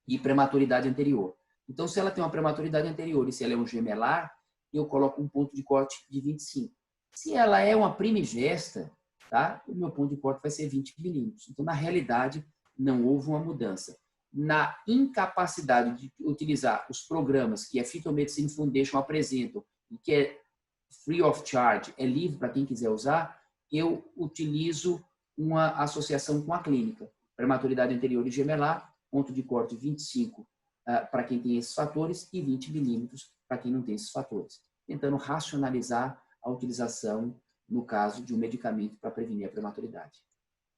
e prematuridade anterior. Então, se ela tem uma prematuridade anterior e se ela é um gemelar, eu coloco um ponto de corte de 25. Se ela é uma primigesta, tá? O meu ponto de corte vai ser 20 milímetros. Então, na realidade, não houve uma mudança. Na incapacidade de utilizar os programas que a Fetal Medicine Foundation apresentam e que é free of charge, é livre para quem quiser usar, eu utilizo uma associação com a clínica. Prematuridade anterior e gemelar, ponto de corte 25 para quem tem esses fatores e 20 milímetros para quem não tem esses fatores. Tentando racionalizar a utilização, no caso de um medicamento para prevenir a prematuridade.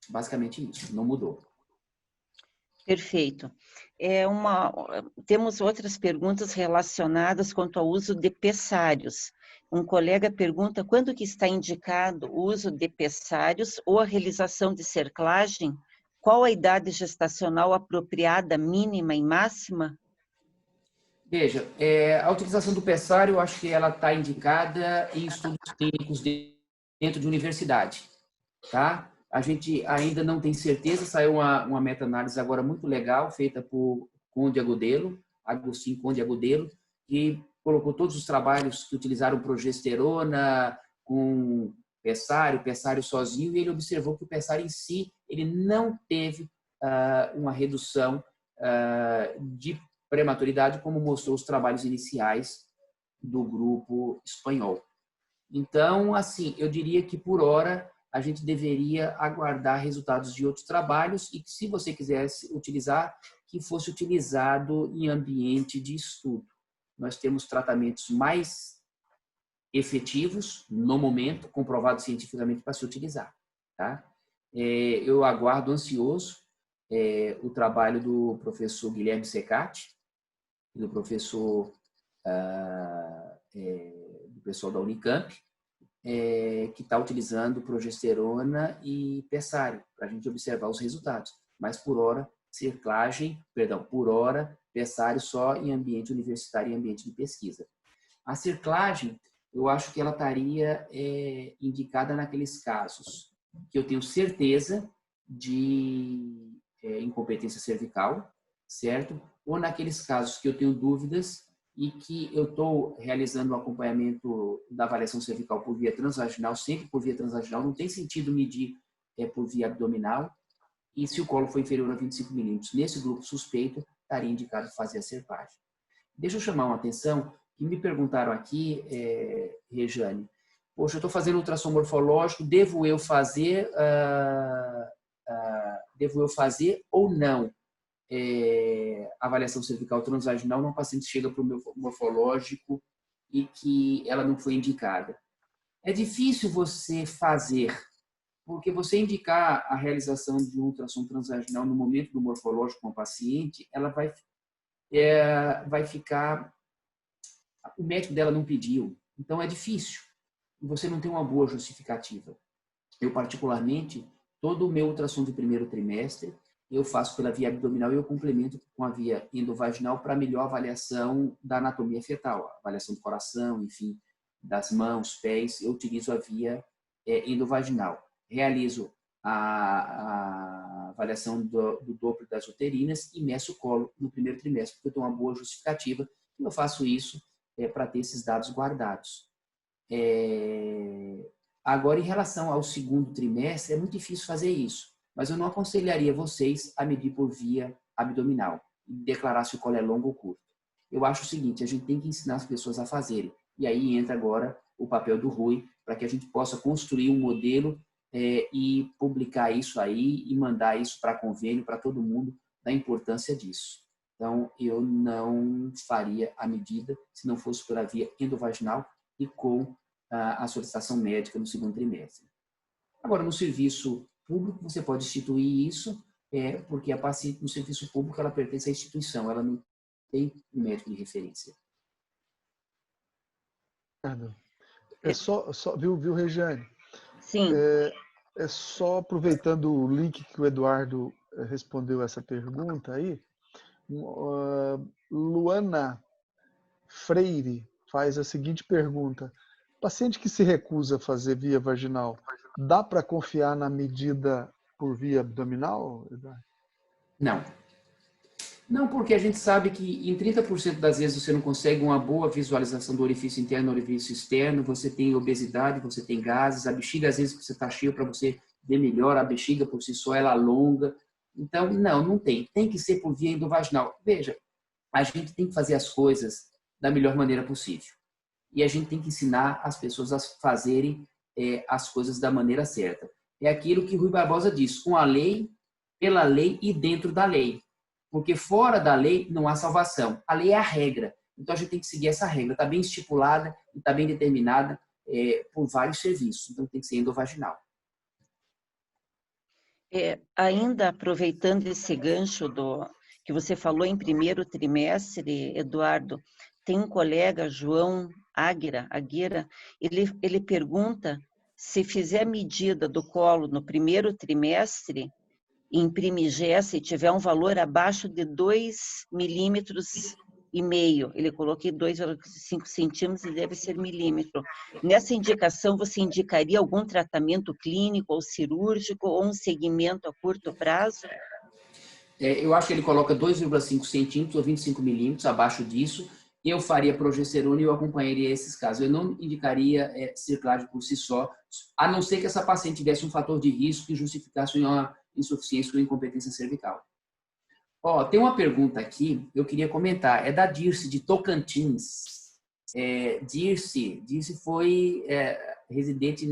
Basicamente isso, não mudou. Perfeito. Temos outras perguntas relacionadas quanto ao uso de pessários. Um colega pergunta quando que está indicado o uso de pessários ou a realização de cerclagem? Qual a idade gestacional apropriada, mínima e máxima? Veja, a utilização do pessário, eu acho que ela está indicada em estudos clínicos dentro de universidade, tá? A gente ainda não tem certeza, saiu uma meta-análise agora muito legal, feita por Conde Agudelo, Agostinho Conde Agudelo, que colocou todos os trabalhos que utilizaram progesterona com pessário sozinho, e ele observou que o pessário em si, ele não teve uma redução de prematuridade, como mostrou os trabalhos iniciais do grupo espanhol. Então, assim, eu diria que por hora a gente deveria aguardar resultados de outros trabalhos e que, se você quisesse utilizar, que fosse utilizado em ambiente de estudo. Nós temos tratamentos mais efetivos, no momento, comprovados cientificamente para se utilizar. Tá? Eu aguardo ansioso o trabalho do professor Guilherme Secati, do professor do pessoal da Unicamp, que está utilizando progesterona e pessário para a gente observar os resultados. Mas por hora, pessário só em ambiente universitário e ambiente de pesquisa. A cerclagem, eu acho que ela estaria indicada naqueles casos que eu tenho certeza de incompetência cervical, certo? Ou naqueles casos que eu tenho dúvidas e que eu estou realizando o acompanhamento da avaliação cervical por via transvaginal, sempre por via transvaginal, não tem sentido medir por via abdominal, e se o colo for inferior a 25 milímetros, nesse grupo suspeito, estaria indicado fazer a cerclagem. Deixa eu chamar uma atenção, que me perguntaram aqui, Rejane, poxa, eu estou fazendo ultrassom morfológico, devo eu fazer ou não avaliação cervical transvaginal num paciente que chega para o meu morfológico e que ela não foi indicada? É difícil você fazer, porque você indicar a realização de um ultrassom transvaginal no momento do morfológico com o paciente, ela vai ficar... O médico dela não pediu, então é difícil. E você não tem uma boa justificativa. Eu, particularmente, todo o meu ultrassom de primeiro trimestre, eu faço pela via abdominal e eu complemento com a via endovaginal para melhor avaliação da anatomia fetal, avaliação do coração, enfim, das mãos, pés. Eu utilizo a via endovaginal. Realizo a avaliação do Doppler das uterinas e meço o colo no primeiro trimestre, porque eu tenho uma boa justificativa. E eu faço isso para ter esses dados guardados. Agora, em relação ao segundo trimestre, é muito difícil fazer isso, mas eu não aconselharia vocês a medir por via abdominal e declarar se o colo é longo ou curto. Eu acho o seguinte, a gente tem que ensinar as pessoas a fazerem, e aí entra agora o papel do Rui, para que a gente possa construir um modelo e publicar isso aí e mandar isso para convênio, para todo mundo, da importância disso. Então, eu não faria a medida se não fosse pela via endovaginal e com a solicitação médica no segundo trimestre. Agora, no serviço público, você pode instituir isso, porque a paciente no serviço público ela pertence à instituição, ela não tem um médico de referência. Viu, Regiane? Sim. Só aproveitando o link que o Eduardo respondeu essa pergunta aí, Luana Freire faz a seguinte pergunta: paciente que se recusa a fazer via vaginal, dá para confiar na medida por via abdominal, Eduardo? Não. Não, porque a gente sabe que em 30% das vezes você não consegue uma boa visualização do orifício interno e do orifício externo, você tem obesidade, você tem gases, a bexiga às vezes você está cheio para você ver melhor, a bexiga por si só ela alonga. Então, não tem. Tem que ser por via endovaginal. Veja, a gente tem que fazer as coisas da melhor maneira possível. E a gente tem que ensinar as pessoas a fazerem as coisas da maneira certa. É aquilo que Rui Barbosa diz, com a lei, pela lei e dentro da lei. Porque fora da lei não há salvação. A lei é a regra. Então, a gente tem que seguir essa regra. Está bem estipulada e está bem determinada por vários serviços. Então, tem que ser endovaginal. Ainda aproveitando esse gancho que você falou em primeiro trimestre, Eduardo, tem um colega, João Aguirre, ele pergunta se fizer a medida do colo no primeiro trimestre, imprimir GESS e tiver um valor abaixo de 2,5 milímetros, ele coloquei 2,5 centímetros e deve ser milímetro. Nessa indicação, você indicaria algum tratamento clínico ou cirúrgico ou um segmento a curto prazo? Eu acho que ele coloca 2,5 centímetros ou 25 milímetros abaixo disso. Eu faria progesterona e eu acompanharia esses casos. Eu não indicaria cerclagem por si só, a não ser que essa paciente tivesse um fator de risco que justificasse uma insuficiência ou incompetência cervical. Tem uma pergunta aqui, eu queria comentar, é da Dirce, de Tocantins. Dirce foi residente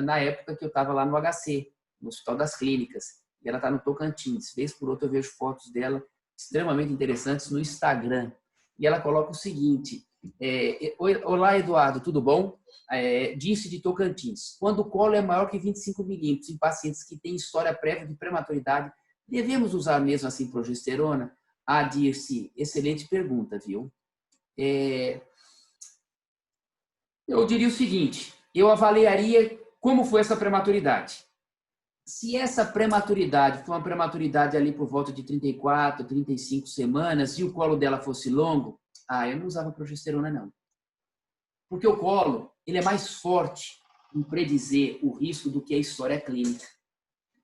na época que eu estava lá no HC, no Hospital das Clínicas. E ela está no Tocantins. Vez por outra eu vejo fotos dela extremamente interessantes no Instagram. E ela coloca o seguinte: olá, Eduardo, tudo bom? Dirce de Tocantins. Quando o colo é maior que 25 milímetros em pacientes que têm história prévia de prematuridade, devemos usar mesmo assim progesterona? Dirce, excelente pergunta, viu? Eu diria o seguinte: eu avaliaria como foi essa prematuridade. Se essa prematuridade foi uma prematuridade ali por volta de 34, 35 semanas e o colo dela fosse longo, eu não usava progesterona não. Porque o colo, ele é mais forte em predizer o risco do que a história clínica.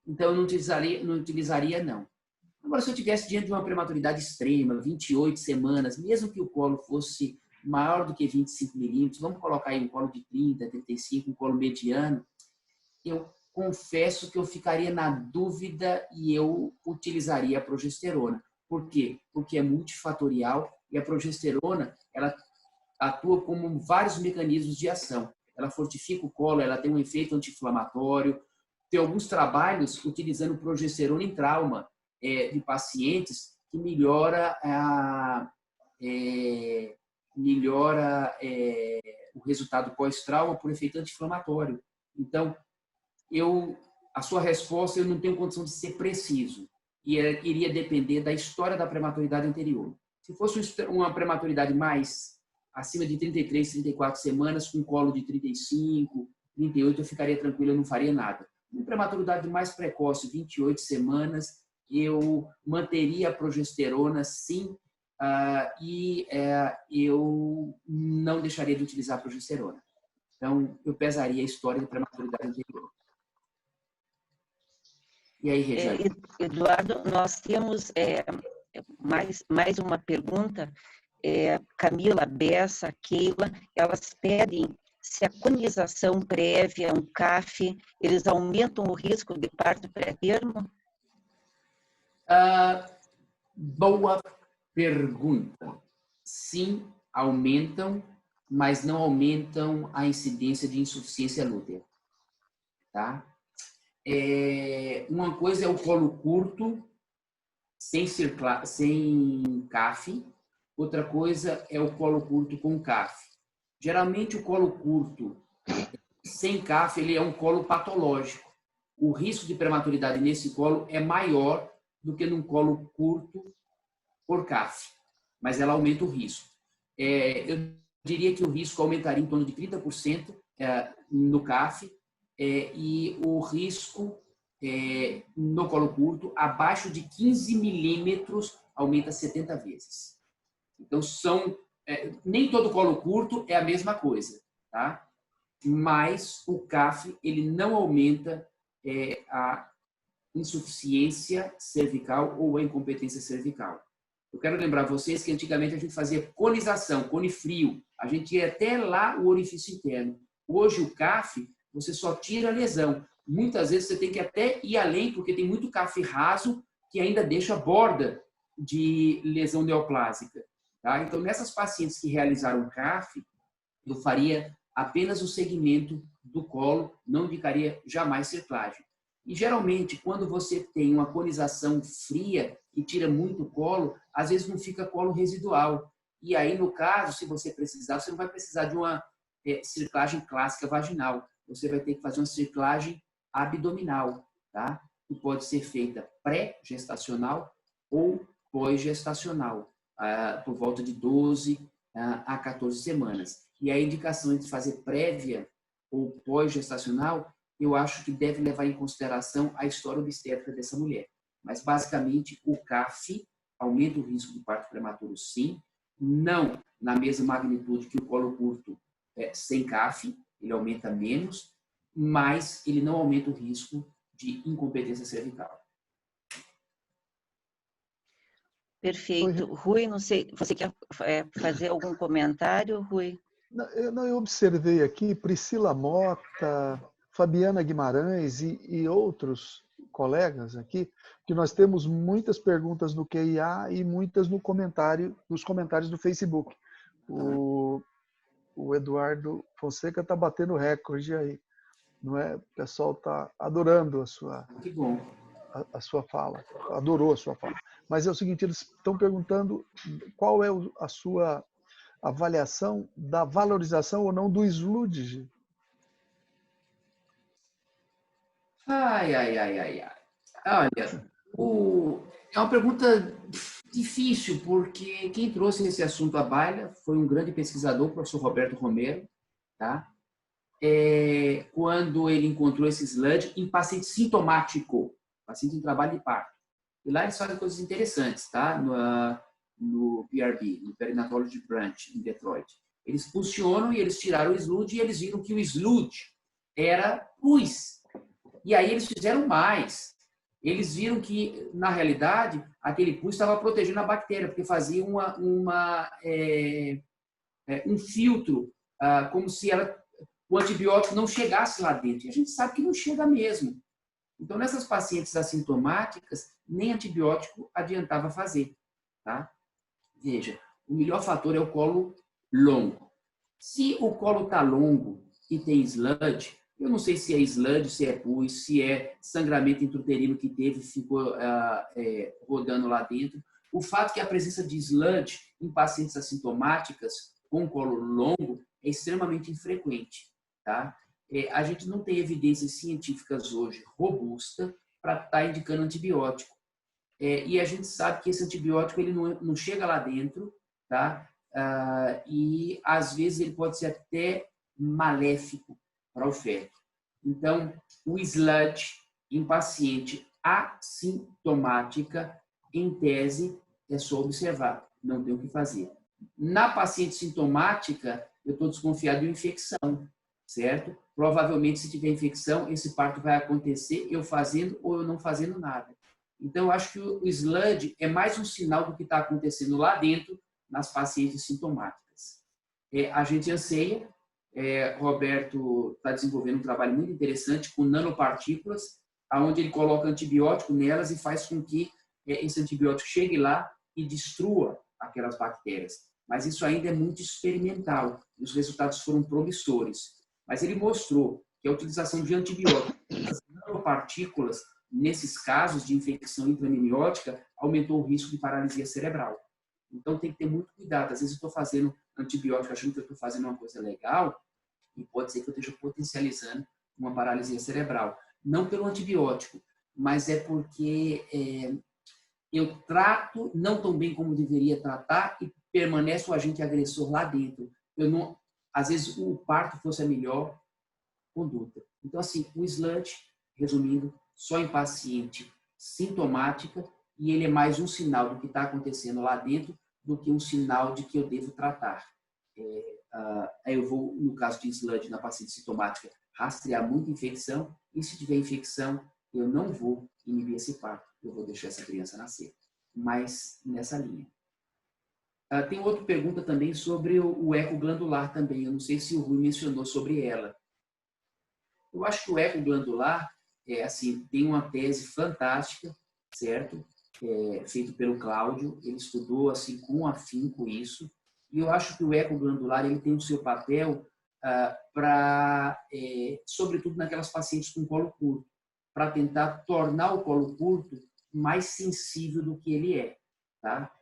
Então eu não utilizaria não. Agora, se eu tivesse diante de uma prematuridade extrema, 28 semanas, mesmo que o colo fosse maior do que 25 milímetros, vamos colocar aí um colo de 30, 35, um colo mediano, eu confesso que eu ficaria na dúvida e eu utilizaria a progesterona. Por quê? Porque é multifatorial e a progesterona, ela atua como vários mecanismos de ação. Ela fortifica o colo, ela tem um efeito anti-inflamatório. Tem alguns trabalhos utilizando progesterona em trauma de pacientes que melhora o resultado pós-trauma por efeito anti-inflamatório. Então, a sua resposta eu não tenho condição de ser preciso. E iria depender da história da prematuridade anterior. Se fosse uma prematuridade mais acima de 33, 34 semanas, com colo de 35, 38, eu ficaria tranquilo, eu não faria nada. Uma prematuridade mais precoce, 28 semanas, eu manteria a progesterona, sim, e eu não deixaria de utilizar a progesterona. Então, eu pesaria a história da prematuridade anterior. E aí, Regiane? Eduardo, nós temos mais uma pergunta. Camila, Bessa, Keila, elas pedem se a conização prévia, um CAF, eles aumentam o risco de parto pré-termo? Boa pergunta. Sim, aumentam, mas não aumentam a incidência de insuficiência lútea. Tá? Uma coisa é o colo curto, sem CAF. Outra coisa é o colo curto com CAF. Geralmente, o colo curto sem CAF ele é um colo patológico. O risco de prematuridade nesse colo é maior do que num colo curto por CAF, mas ela aumenta o risco. Eu diria que o risco aumentaria em torno de 30% no CAF e o risco no colo curto, abaixo de 15 milímetros, aumenta 70 vezes. Então, nem todo colo curto é a mesma coisa, tá? Mas o CAF ele não aumenta a insuficiência cervical ou a incompetência cervical. Eu quero lembrar vocês que antigamente a gente fazia conização, cone frio. A gente ia até lá o orifício interno. Hoje o CAF, você só tira a lesão. Muitas vezes você tem que até ir além, porque tem muito CAF raso que ainda deixa borda de lesão neoplásica. Tá? Então, nessas pacientes que realizaram CAF, eu faria apenas o segmento do colo, não indicaria jamais cerclagem. E, geralmente, quando você tem uma conização fria, que tira muito colo, às vezes não fica colo residual. E aí, no caso, se você precisar, você não vai precisar de uma cerclagem clássica vaginal. Você vai ter que fazer uma cerclagem abdominal, tá? Que pode ser feita pré-gestacional ou pós-gestacional, por volta de 12 a 14 semanas. E a indicação de fazer prévia ou pós-gestacional, eu acho que deve levar em consideração a história obstétrica dessa mulher. Mas, basicamente, o CAF aumenta o risco de parto prematuro, sim. Não na mesma magnitude que o colo curto sem CAF, ele aumenta menos, mas ele não aumenta o risco de incompetência cervical. Perfeito. Rui, não sei, você quer fazer algum comentário, Rui? Eu observei aqui Priscila Mota, Fabiana Guimarães e outros colegas aqui, que nós temos muitas perguntas no QIA e muitas nos comentários do Facebook. o Eduardo Fonseca está batendo recorde aí, não é? O pessoal está adorando Que bom. a sua fala, adorou a sua fala. Mas é o seguinte, eles estão perguntando qual é a sua avaliação da valorização ou não do SLUD. Ai. Olha, é uma pergunta difícil, porque quem trouxe esse assunto à baila foi um grande pesquisador, o professor Roberto Romero, tá? Quando ele encontrou esse SLUD em paciente sintomático, paciente em trabalho de parto. E lá eles fazem coisas interessantes, tá? No PRB, no Perinatology Branch, em Detroit. Eles funcionam e eles tiraram o SLUD e eles viram que o SLUD era pus. E aí eles fizeram mais. Eles viram que, na realidade, aquele pus estava protegendo a bactéria, porque fazia um filtro, como se o antibiótico não chegasse lá dentro. E a gente sabe que não chega mesmo. Então, nessas pacientes assintomáticas, nem antibiótico adiantava fazer. Tá? Veja, o melhor fator é o colo longo. Se o colo está longo e tem SLUD, eu não sei se é SLUD, se é pus, se é sangramento intrauterino que teve, ficou rodando lá dentro. O fato que a presença de SLUD em pacientes assintomáticas com colo longo é extremamente infrequente. Tá? A gente não tem evidências científicas hoje robustas para estar indicando antibiótico. E a gente sabe que esse antibiótico ele não chega lá dentro, tá? E às vezes ele pode ser até maléfico para o feto. Então, o SLUD em paciente assintomática, em tese, é só observar, não tem o que fazer. Na paciente sintomática, eu estou desconfiado de infecção, certo? Provavelmente, se tiver infecção, esse parto vai acontecer eu fazendo ou eu não fazendo nada. Então, eu acho que o SLUD é mais um sinal do que está acontecendo lá dentro nas pacientes sintomáticas. A gente anseia, Roberto está desenvolvendo um trabalho muito interessante com nanopartículas, onde ele coloca antibiótico nelas e faz com que esse antibiótico chegue lá e destrua aquelas bactérias. Mas isso ainda é muito experimental. Os resultados foram promissores. Mas ele mostrou que a utilização de antibióticos, as nanopartículas, nesses casos de infecção intraminiótica, aumentou o risco de paralisia cerebral. Então, tem que ter muito cuidado. Às vezes, eu estou fazendo antibiótico achando que eu estou fazendo uma coisa legal e pode ser que eu esteja potencializando uma paralisia cerebral. Não pelo antibiótico, mas é porque eu trato não tão bem como deveria tratar e permanece o agente agressor lá dentro. Às vezes, o parto fosse a melhor conduta. Então, assim, o SLUD, resumindo, só em paciente sintomática, e ele é mais um sinal do que está acontecendo lá dentro do que um sinal de que eu devo tratar. Aí eu vou, no caso de SLUD na paciente sintomática, rastrear muita infecção, e se tiver infecção, eu não vou inibir esse parto, eu vou deixar essa criança nascer. Mas nessa linha. Tem outra pergunta também sobre o eco glandular também, eu não sei se o Rui mencionou sobre ela. Eu acho que o eco glandular tem uma tese fantástica, certo? Feito pelo Cláudio, ele estudou assim com afinco isso, e eu acho que o eco glandular ele tem o seu papel sobretudo naquelas pacientes com colo curto, para tentar tornar o colo curto mais sensível do que ele é, tá?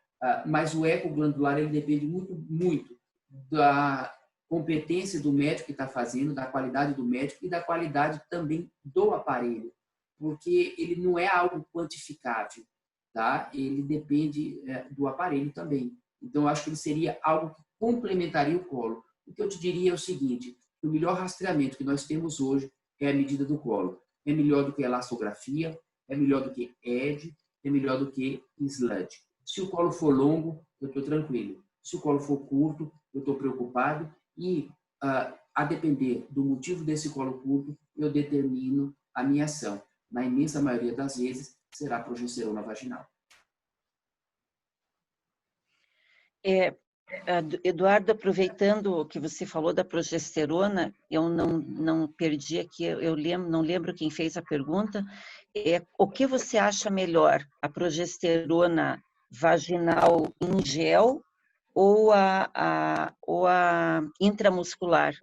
Mas o eco glandular ele depende muito da competência do médico que está fazendo, da qualidade do médico e da qualidade também do aparelho, porque ele não é algo quantificável, tá? Ele depende do aparelho também. Então, eu acho que ele seria algo que complementaria o colo. O que eu te diria é o seguinte, o melhor rastreamento que nós temos hoje é a medida do colo. É melhor do que elastografia, é melhor do que ED, é melhor do que SLUD. Se o colo for longo, eu estou tranquilo. Se o colo for curto, eu estou preocupado. E, a depender do motivo desse colo curto, eu determino a minha ação. Na imensa maioria das vezes, será progesterona vaginal. Eduardo, aproveitando o que você falou da progesterona, eu não perdi aqui, não lembro quem fez a pergunta. O que você acha melhor, a progesterona vaginal em gel ou a intramuscular?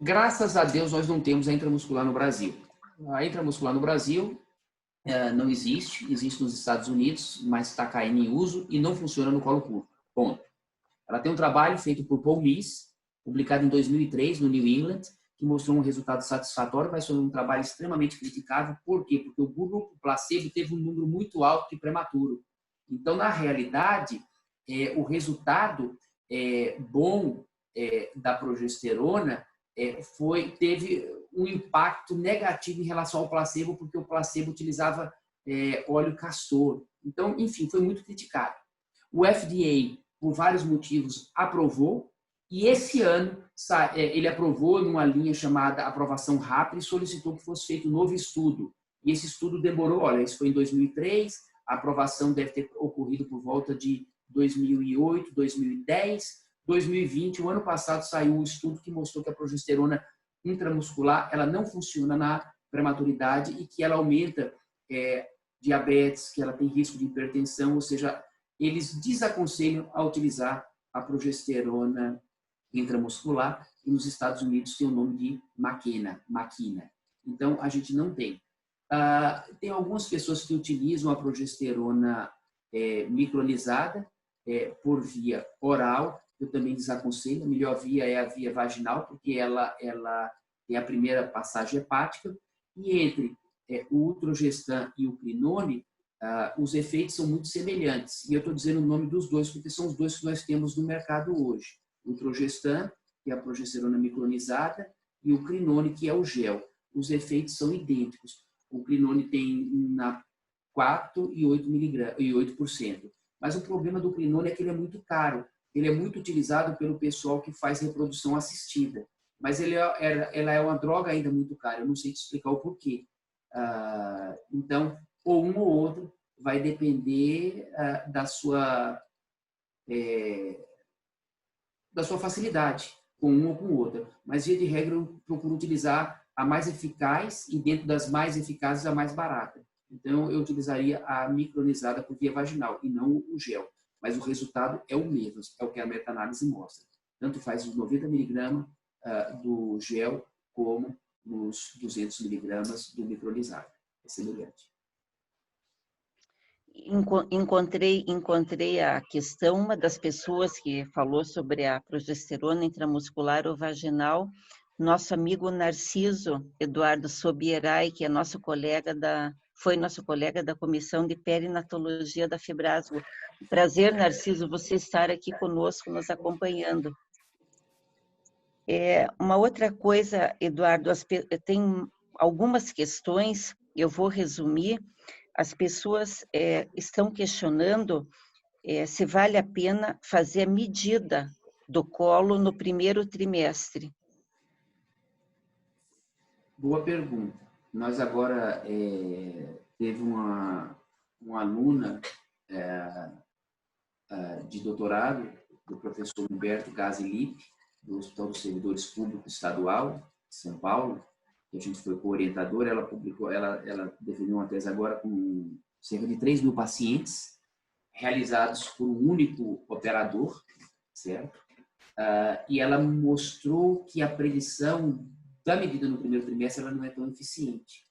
Graças a Deus, nós não temos a intramuscular no Brasil. A intramuscular no Brasil não existe, existe nos Estados Unidos, mas está caindo em uso e não funciona no colo curto. Ponto. Ela tem um trabalho feito por Paul Lees, publicado em 2003 no New England, que mostrou um resultado satisfatório, mas foi um trabalho extremamente criticado. Por quê? Porque o grupo placebo teve um número muito alto de prematuro. Então, na realidade, o resultado bom da progesterona teve um impacto negativo em relação ao placebo, porque o placebo utilizava óleo castor. Então, enfim, foi muito criticado. O FDA, por vários motivos, aprovou, e esse ano ele aprovou numa linha chamada aprovação rápida e solicitou que fosse feito um novo estudo. E esse estudo demorou, olha, isso foi em 2003, a aprovação deve ter ocorrido por volta de 2008, 2010, 2020, o ano passado saiu um estudo que mostrou que a progesterona intramuscular ela não funciona na prematuridade e que ela aumenta diabetes, que ela tem risco de hipertensão, ou seja, eles desaconselham a utilizar a progesterona intramuscular e nos Estados Unidos tem o nome de Makena. Então, a gente não tem. Tem algumas pessoas que utilizam a progesterona micronizada por via oral. Eu também desaconselho. A melhor via é a via vaginal, porque ela tem a primeira passagem hepática. E entre o Utrogestan e o Crinone, os efeitos são muito semelhantes. E eu estou dizendo o nome dos dois, porque são os dois que nós temos no mercado hoje. O Utrogestan, que é a progesterona micronizada, e o Crinone, que é o gel. Os efeitos são idênticos. O Crinone tem 4 e 8%. Mas o problema do Crinone é que ele é muito caro. Ele é muito utilizado pelo pessoal que faz reprodução assistida. Mas ela é uma droga ainda muito cara. Eu não sei te explicar o porquê. Então, ou um ou outro vai depender da sua facilidade, com um ou com outra. Mas, via de regra, eu procuro utilizar a mais eficaz e, dentro das mais eficazes, a mais barata. Então, eu utilizaria a micronizada por via vaginal e não o gel. Mas o resultado é o mesmo, é o que a meta-análise mostra. Tanto faz os 90 miligramas do gel como os 200 miligramas do micronizado. É semelhante. Encontrei a questão, uma das pessoas que falou sobre a progesterona intramuscular ou vaginal, nosso amigo Narciso Eduardo Sobierai, que é foi nosso colega da Comissão de Perinatologia da Fibrasgo. Prazer, Narciso, você estar aqui conosco, nos acompanhando. Uma outra coisa, Eduardo, tem algumas questões, eu vou resumir. As pessoas estão questionando se vale a pena fazer a medida do colo no primeiro trimestre. Boa pergunta. Nós agora teve uma aluna de doutorado do professor Humberto Gazi-Lippe, do Hospital dos Servidores Públicos Estadual de São Paulo, que a gente foi co-orientadora. Ela publicou, ela defendeu uma tese agora com cerca de 3.000 pacientes realizados por um único operador, certo? E ela mostrou que a predição da medida no primeiro trimestre ela não é tão eficiente.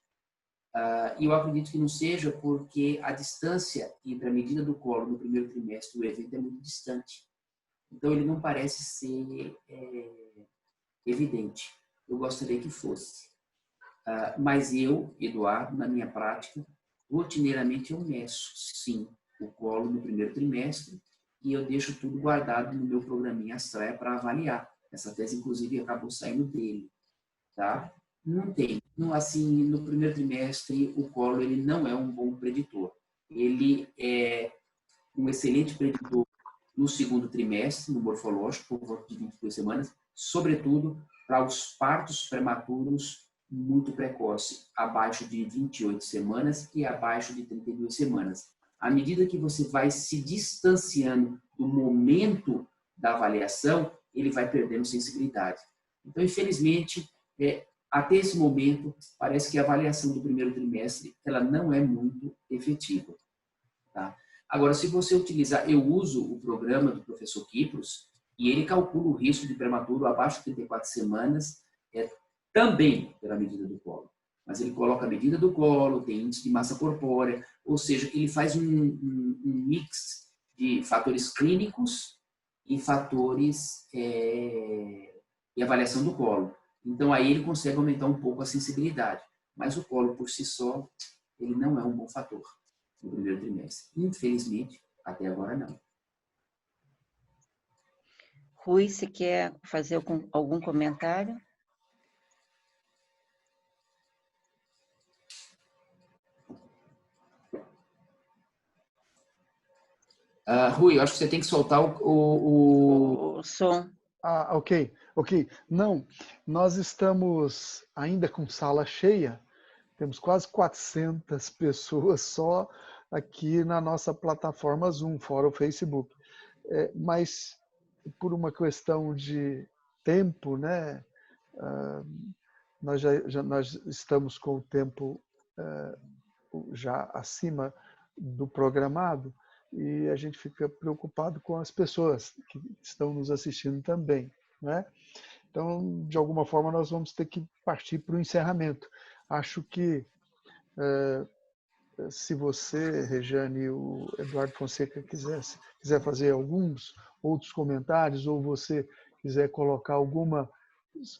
E eu acredito que não seja porque a distância entre a medida do colo no primeiro trimestre e o evento é muito distante. Então, ele não parece ser evidente. Eu gostaria que fosse. Mas eu, Eduardo, na minha prática, rotineiramente eu meço, sim, o colo no primeiro trimestre e eu deixo tudo guardado no meu programinha Astrea para avaliar. Essa tese, inclusive, acabou saindo dele. Tá? Não tem. Assim, no primeiro trimestre, o colo ele não é um bom preditor. Ele é um excelente preditor no segundo trimestre, no morfológico, por volta de 22 semanas, sobretudo para os partos prematuros muito precoces, abaixo de 28 semanas e abaixo de 32 semanas. À medida que você vai se distanciando do momento da avaliação, ele vai perdendo sensibilidade. Então, infelizmente, até esse momento, parece que a avaliação do primeiro trimestre ela não é muito efetiva. Tá? Agora, se você utilizar, eu uso o programa do professor Kipros e ele calcula o risco de prematuro abaixo de 34 semanas, também pela medida do colo. Mas ele coloca a medida do colo, tem índice de massa corpórea, ou seja, ele faz um mix de fatores clínicos e fatores e avaliação do colo. Então, aí ele consegue aumentar um pouco a sensibilidade. Mas o colo, por si só, ele não é um bom fator no primeiro trimestre. Infelizmente, até agora não. Rui, você quer fazer algum comentário? Rui, eu acho que você tem que soltar O som. Ah, ok. Não, nós estamos ainda com sala cheia, temos quase 400 pessoas só aqui na nossa plataforma Zoom, fora o Facebook. Mas por uma questão de tempo, né, nós estamos com o tempo já acima do programado e a gente fica preocupado com as pessoas que estão nos assistindo também, né? Então, de alguma forma, nós vamos ter que partir para o encerramento. Acho que se você, Rejane, e o Eduardo Fonseca quiser fazer alguns outros comentários, ou você quiser colocar alguma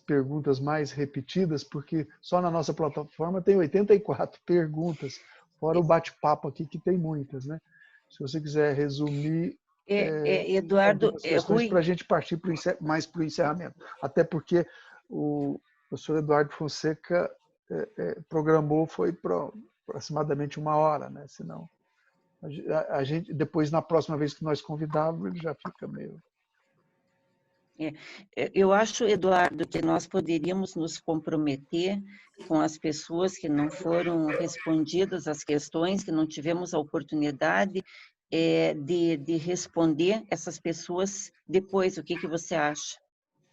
perguntas mais repetidas, porque só na nossa plataforma tem 84 perguntas, fora o bate-papo aqui, que tem muitas, né? Se você quiser resumir Eduardo, algumas questões Rui, para a gente partir mais para o encerramento. Até porque o professor Eduardo Fonseca programou, foi para aproximadamente 1 hora, né? Senão, a gente, depois, na próxima vez que nós convidávamos, ele já fica meio... Eu acho, Eduardo, que nós poderíamos nos comprometer com as pessoas que não foram respondidas as questões, que não tivemos a oportunidade de responder essas pessoas depois. O que você acha?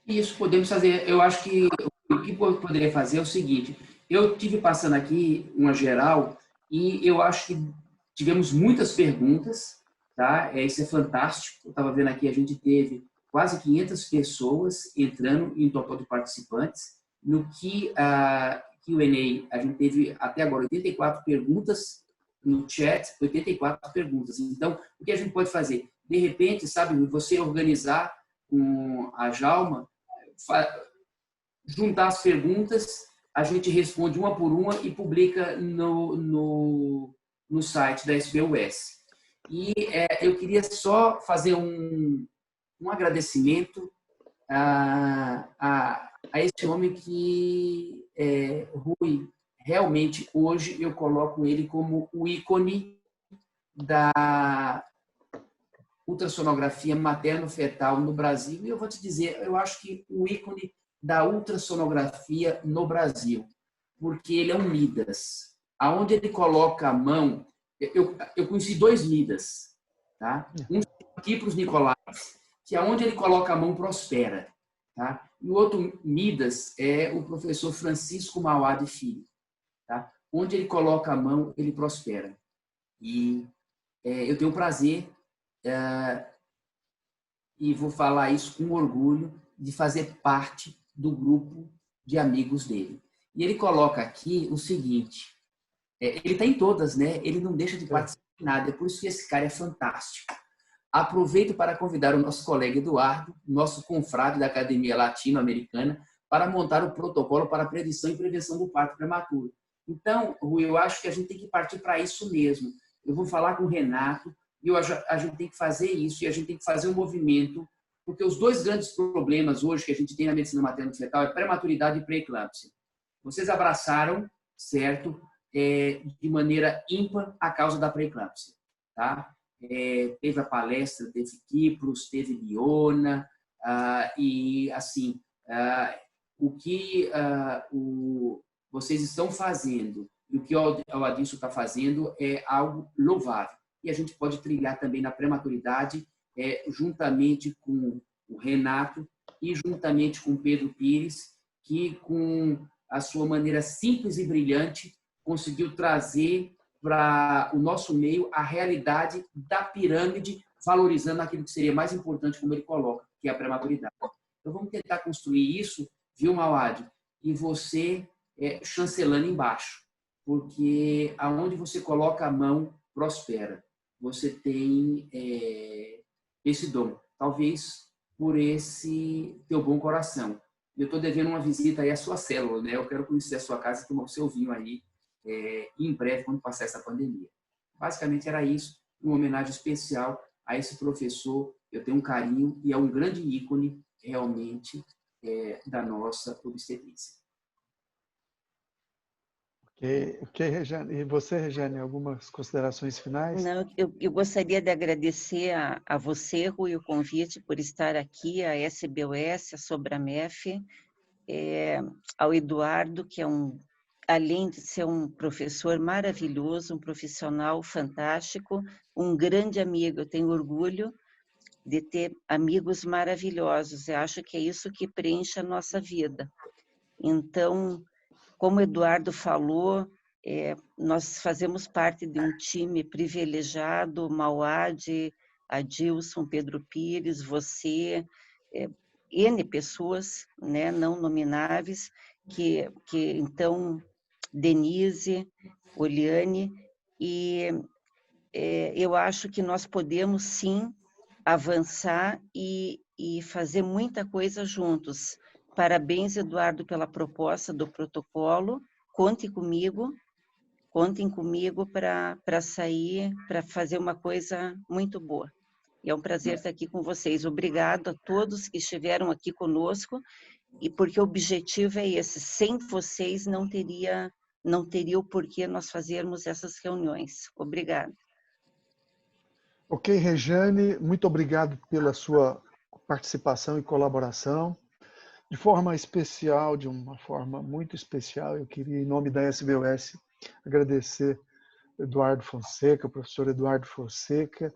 Isso podemos fazer. Eu acho que o que eu poderia fazer é o seguinte: eu tive passando aqui uma geral e eu acho que tivemos muitas perguntas, tá? Isso é fantástico. Eu estava vendo aqui, a gente teve quase 500 pessoas entrando em total de participantes. No Q&A, a gente teve até agora 84 perguntas no chat, 84 perguntas. Então, o que a gente pode fazer? De repente, sabe, você organizar com a Jalma, juntar as perguntas, a gente responde uma por uma e publica no site da SBUS. E eu queria só fazer um agradecimento a esse homem que, Rui, realmente hoje eu coloco ele como o ícone da ultrassonografia materno-fetal no Brasil. E eu vou te dizer, eu acho que o ícone da ultrassonografia no Brasil, porque ele é um Midas. Aonde ele coloca a mão, eu conheci 2 Midas, tá? Um aqui para os Nicolais, que aonde ele coloca a mão prospera, tá? E o outro Midas é o professor Francisco Mauá de Filho, tá? Onde ele coloca a mão, ele prospera. E eu tenho o prazer e vou falar isso com orgulho, de fazer parte do grupo de amigos dele. E ele coloca aqui o seguinte, ele está em todas, né? Ele não deixa de participar de nada, é por isso que esse cara é fantástico. Aproveito para convidar o nosso colega Eduardo, nosso confrade da Academia Latino-Americana, para montar o protocolo para a prevenção e prevenção do parto prematuro. Então, Rui, eu acho que a gente tem que partir para isso mesmo. Eu vou falar com o Renato, e a gente tem que fazer isso, e a gente tem que fazer um movimento, porque os 2 grandes problemas hoje que a gente tem na medicina materno-fetal é prematuridade e pré-eclâmpsia. Vocês abraçaram, certo, de maneira ímpar a causa da pré-eclâmpsia, tá? Teve a palestra, teve Kipros, teve Liona, e assim, o que vocês estão fazendo e o que o Adilson está fazendo é algo louvável. E a gente pode trilhar também na prematuridade, juntamente com o Renato e juntamente com o Pedro Pires, que com a sua maneira simples e brilhante conseguiu trazer para o nosso meio a realidade da pirâmide, valorizando aquilo que seria mais importante, como ele coloca, que é a prematuridade. Então, vamos tentar construir isso, viu, Mauad? E você chancelando embaixo, porque aonde você coloca a mão, prospera. Você tem esse dom, talvez por esse teu bom coração. Eu estou devendo uma visita aí à sua célula, né? Eu quero conhecer a sua casa e tomar o seu vinho aí em breve, quando passar essa pandemia. Basicamente era isso, uma homenagem especial a esse professor. Eu tenho um carinho e é um grande ícone realmente da nossa obstetrícia. Ok, Regiane. E você, Regiane, algumas considerações finais? Não, eu gostaria de agradecer a você, Rui, o convite por estar aqui, a SBOS, a Sobramef, ao Eduardo, que além de ser um professor maravilhoso, um profissional fantástico, um grande amigo. Eu tenho orgulho de ter amigos maravilhosos. Eu acho que é isso que preenche a nossa vida. Então, como o Eduardo falou, nós fazemos parte de um time privilegiado, Mauad, Adilson, Pedro Pires, você, N pessoas, né, não nomináveis, que então, Denise, Oliane, e eu acho que nós podemos sim avançar e fazer muita coisa juntos. Parabéns, Eduardo, pela proposta do protocolo. Contem comigo para sair, para fazer uma coisa muito boa. E é um prazer estar aqui com vocês. Obrigado a todos que estiveram aqui conosco, e porque o objetivo é esse. Sem vocês não teria o porquê nós fazermos essas reuniões. Obrigada. Ok, Regiane, muito obrigado pela sua participação e colaboração. De forma especial, de uma forma muito especial, eu queria, em nome da SBOS, agradecer Eduardo Fonseca, o professor Eduardo Fonseca.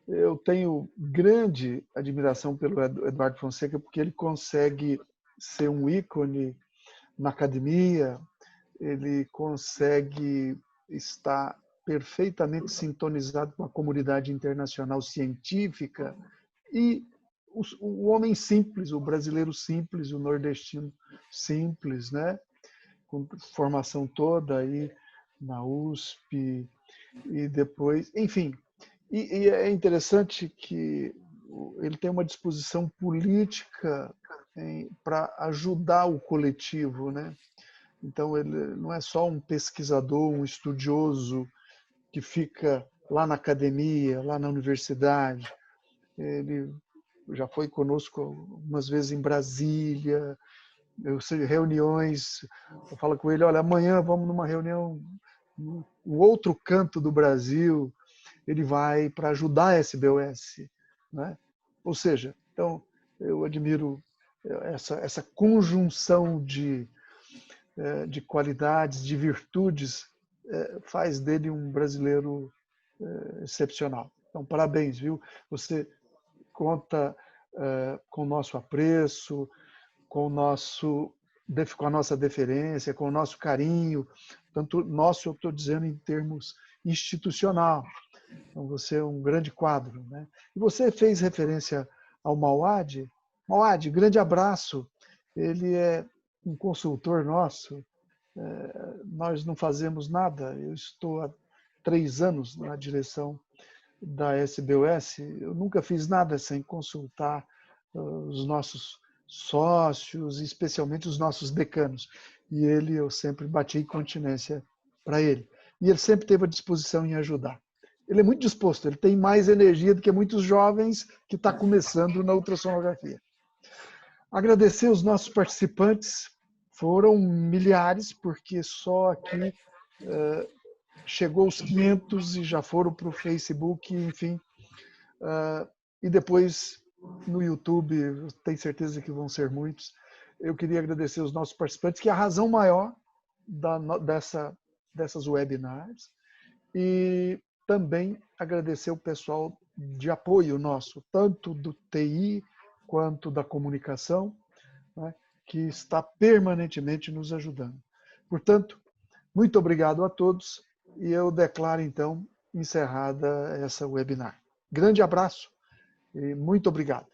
Eu tenho grande admiração pelo Eduardo Fonseca, porque ele consegue ser um ícone na academia, ele consegue estar perfeitamente sintonizado com a comunidade internacional científica e o homem simples, o brasileiro simples, o nordestino simples, né? Com formação toda aí na USP e depois, enfim. E é interessante que ele tem uma disposição política para ajudar o coletivo, né? Então ele não é só um pesquisador, um estudioso que fica lá na academia, lá na universidade. Ele já foi conosco algumas vezes em Brasília, eu sei, reuniões, eu falo com ele, olha, amanhã vamos numa reunião no outro canto do Brasil, ele vai para ajudar a SBOS, né? Ou seja, então eu admiro essa conjunção de qualidades, de virtudes, faz dele um brasileiro excepcional. Então, parabéns, viu? Você conta com o nosso apreço, com a nossa deferência, com o nosso carinho, tanto nosso, eu estou dizendo em termos institucional. Então, você é um grande quadro, né? E você fez referência ao Mauad. Mauad, grande abraço. Ele é um consultor nosso. Nós não fazemos nada. Eu estou há 3 anos na direção da SBOS. Eu nunca fiz nada sem consultar os nossos sócios, especialmente os nossos decanos. E eu sempre bati continência para ele. E ele sempre teve a disposição em ajudar. Ele é muito disposto, ele tem mais energia do que muitos jovens que estão começando na ultrassonografia. Agradecer os nossos participantes, foram milhares, porque só aqui chegou aos 500 e já foram para o Facebook, enfim. E depois no YouTube, tenho certeza que vão ser muitos. Eu queria agradecer os nossos participantes, que é a razão maior dessas webinars. E também agradecer o pessoal de apoio nosso, tanto do TI quanto da comunicação, né, que está permanentemente nos ajudando. Portanto, muito obrigado a todos e eu declaro, então, encerrada essa webinar. Grande abraço e muito obrigado.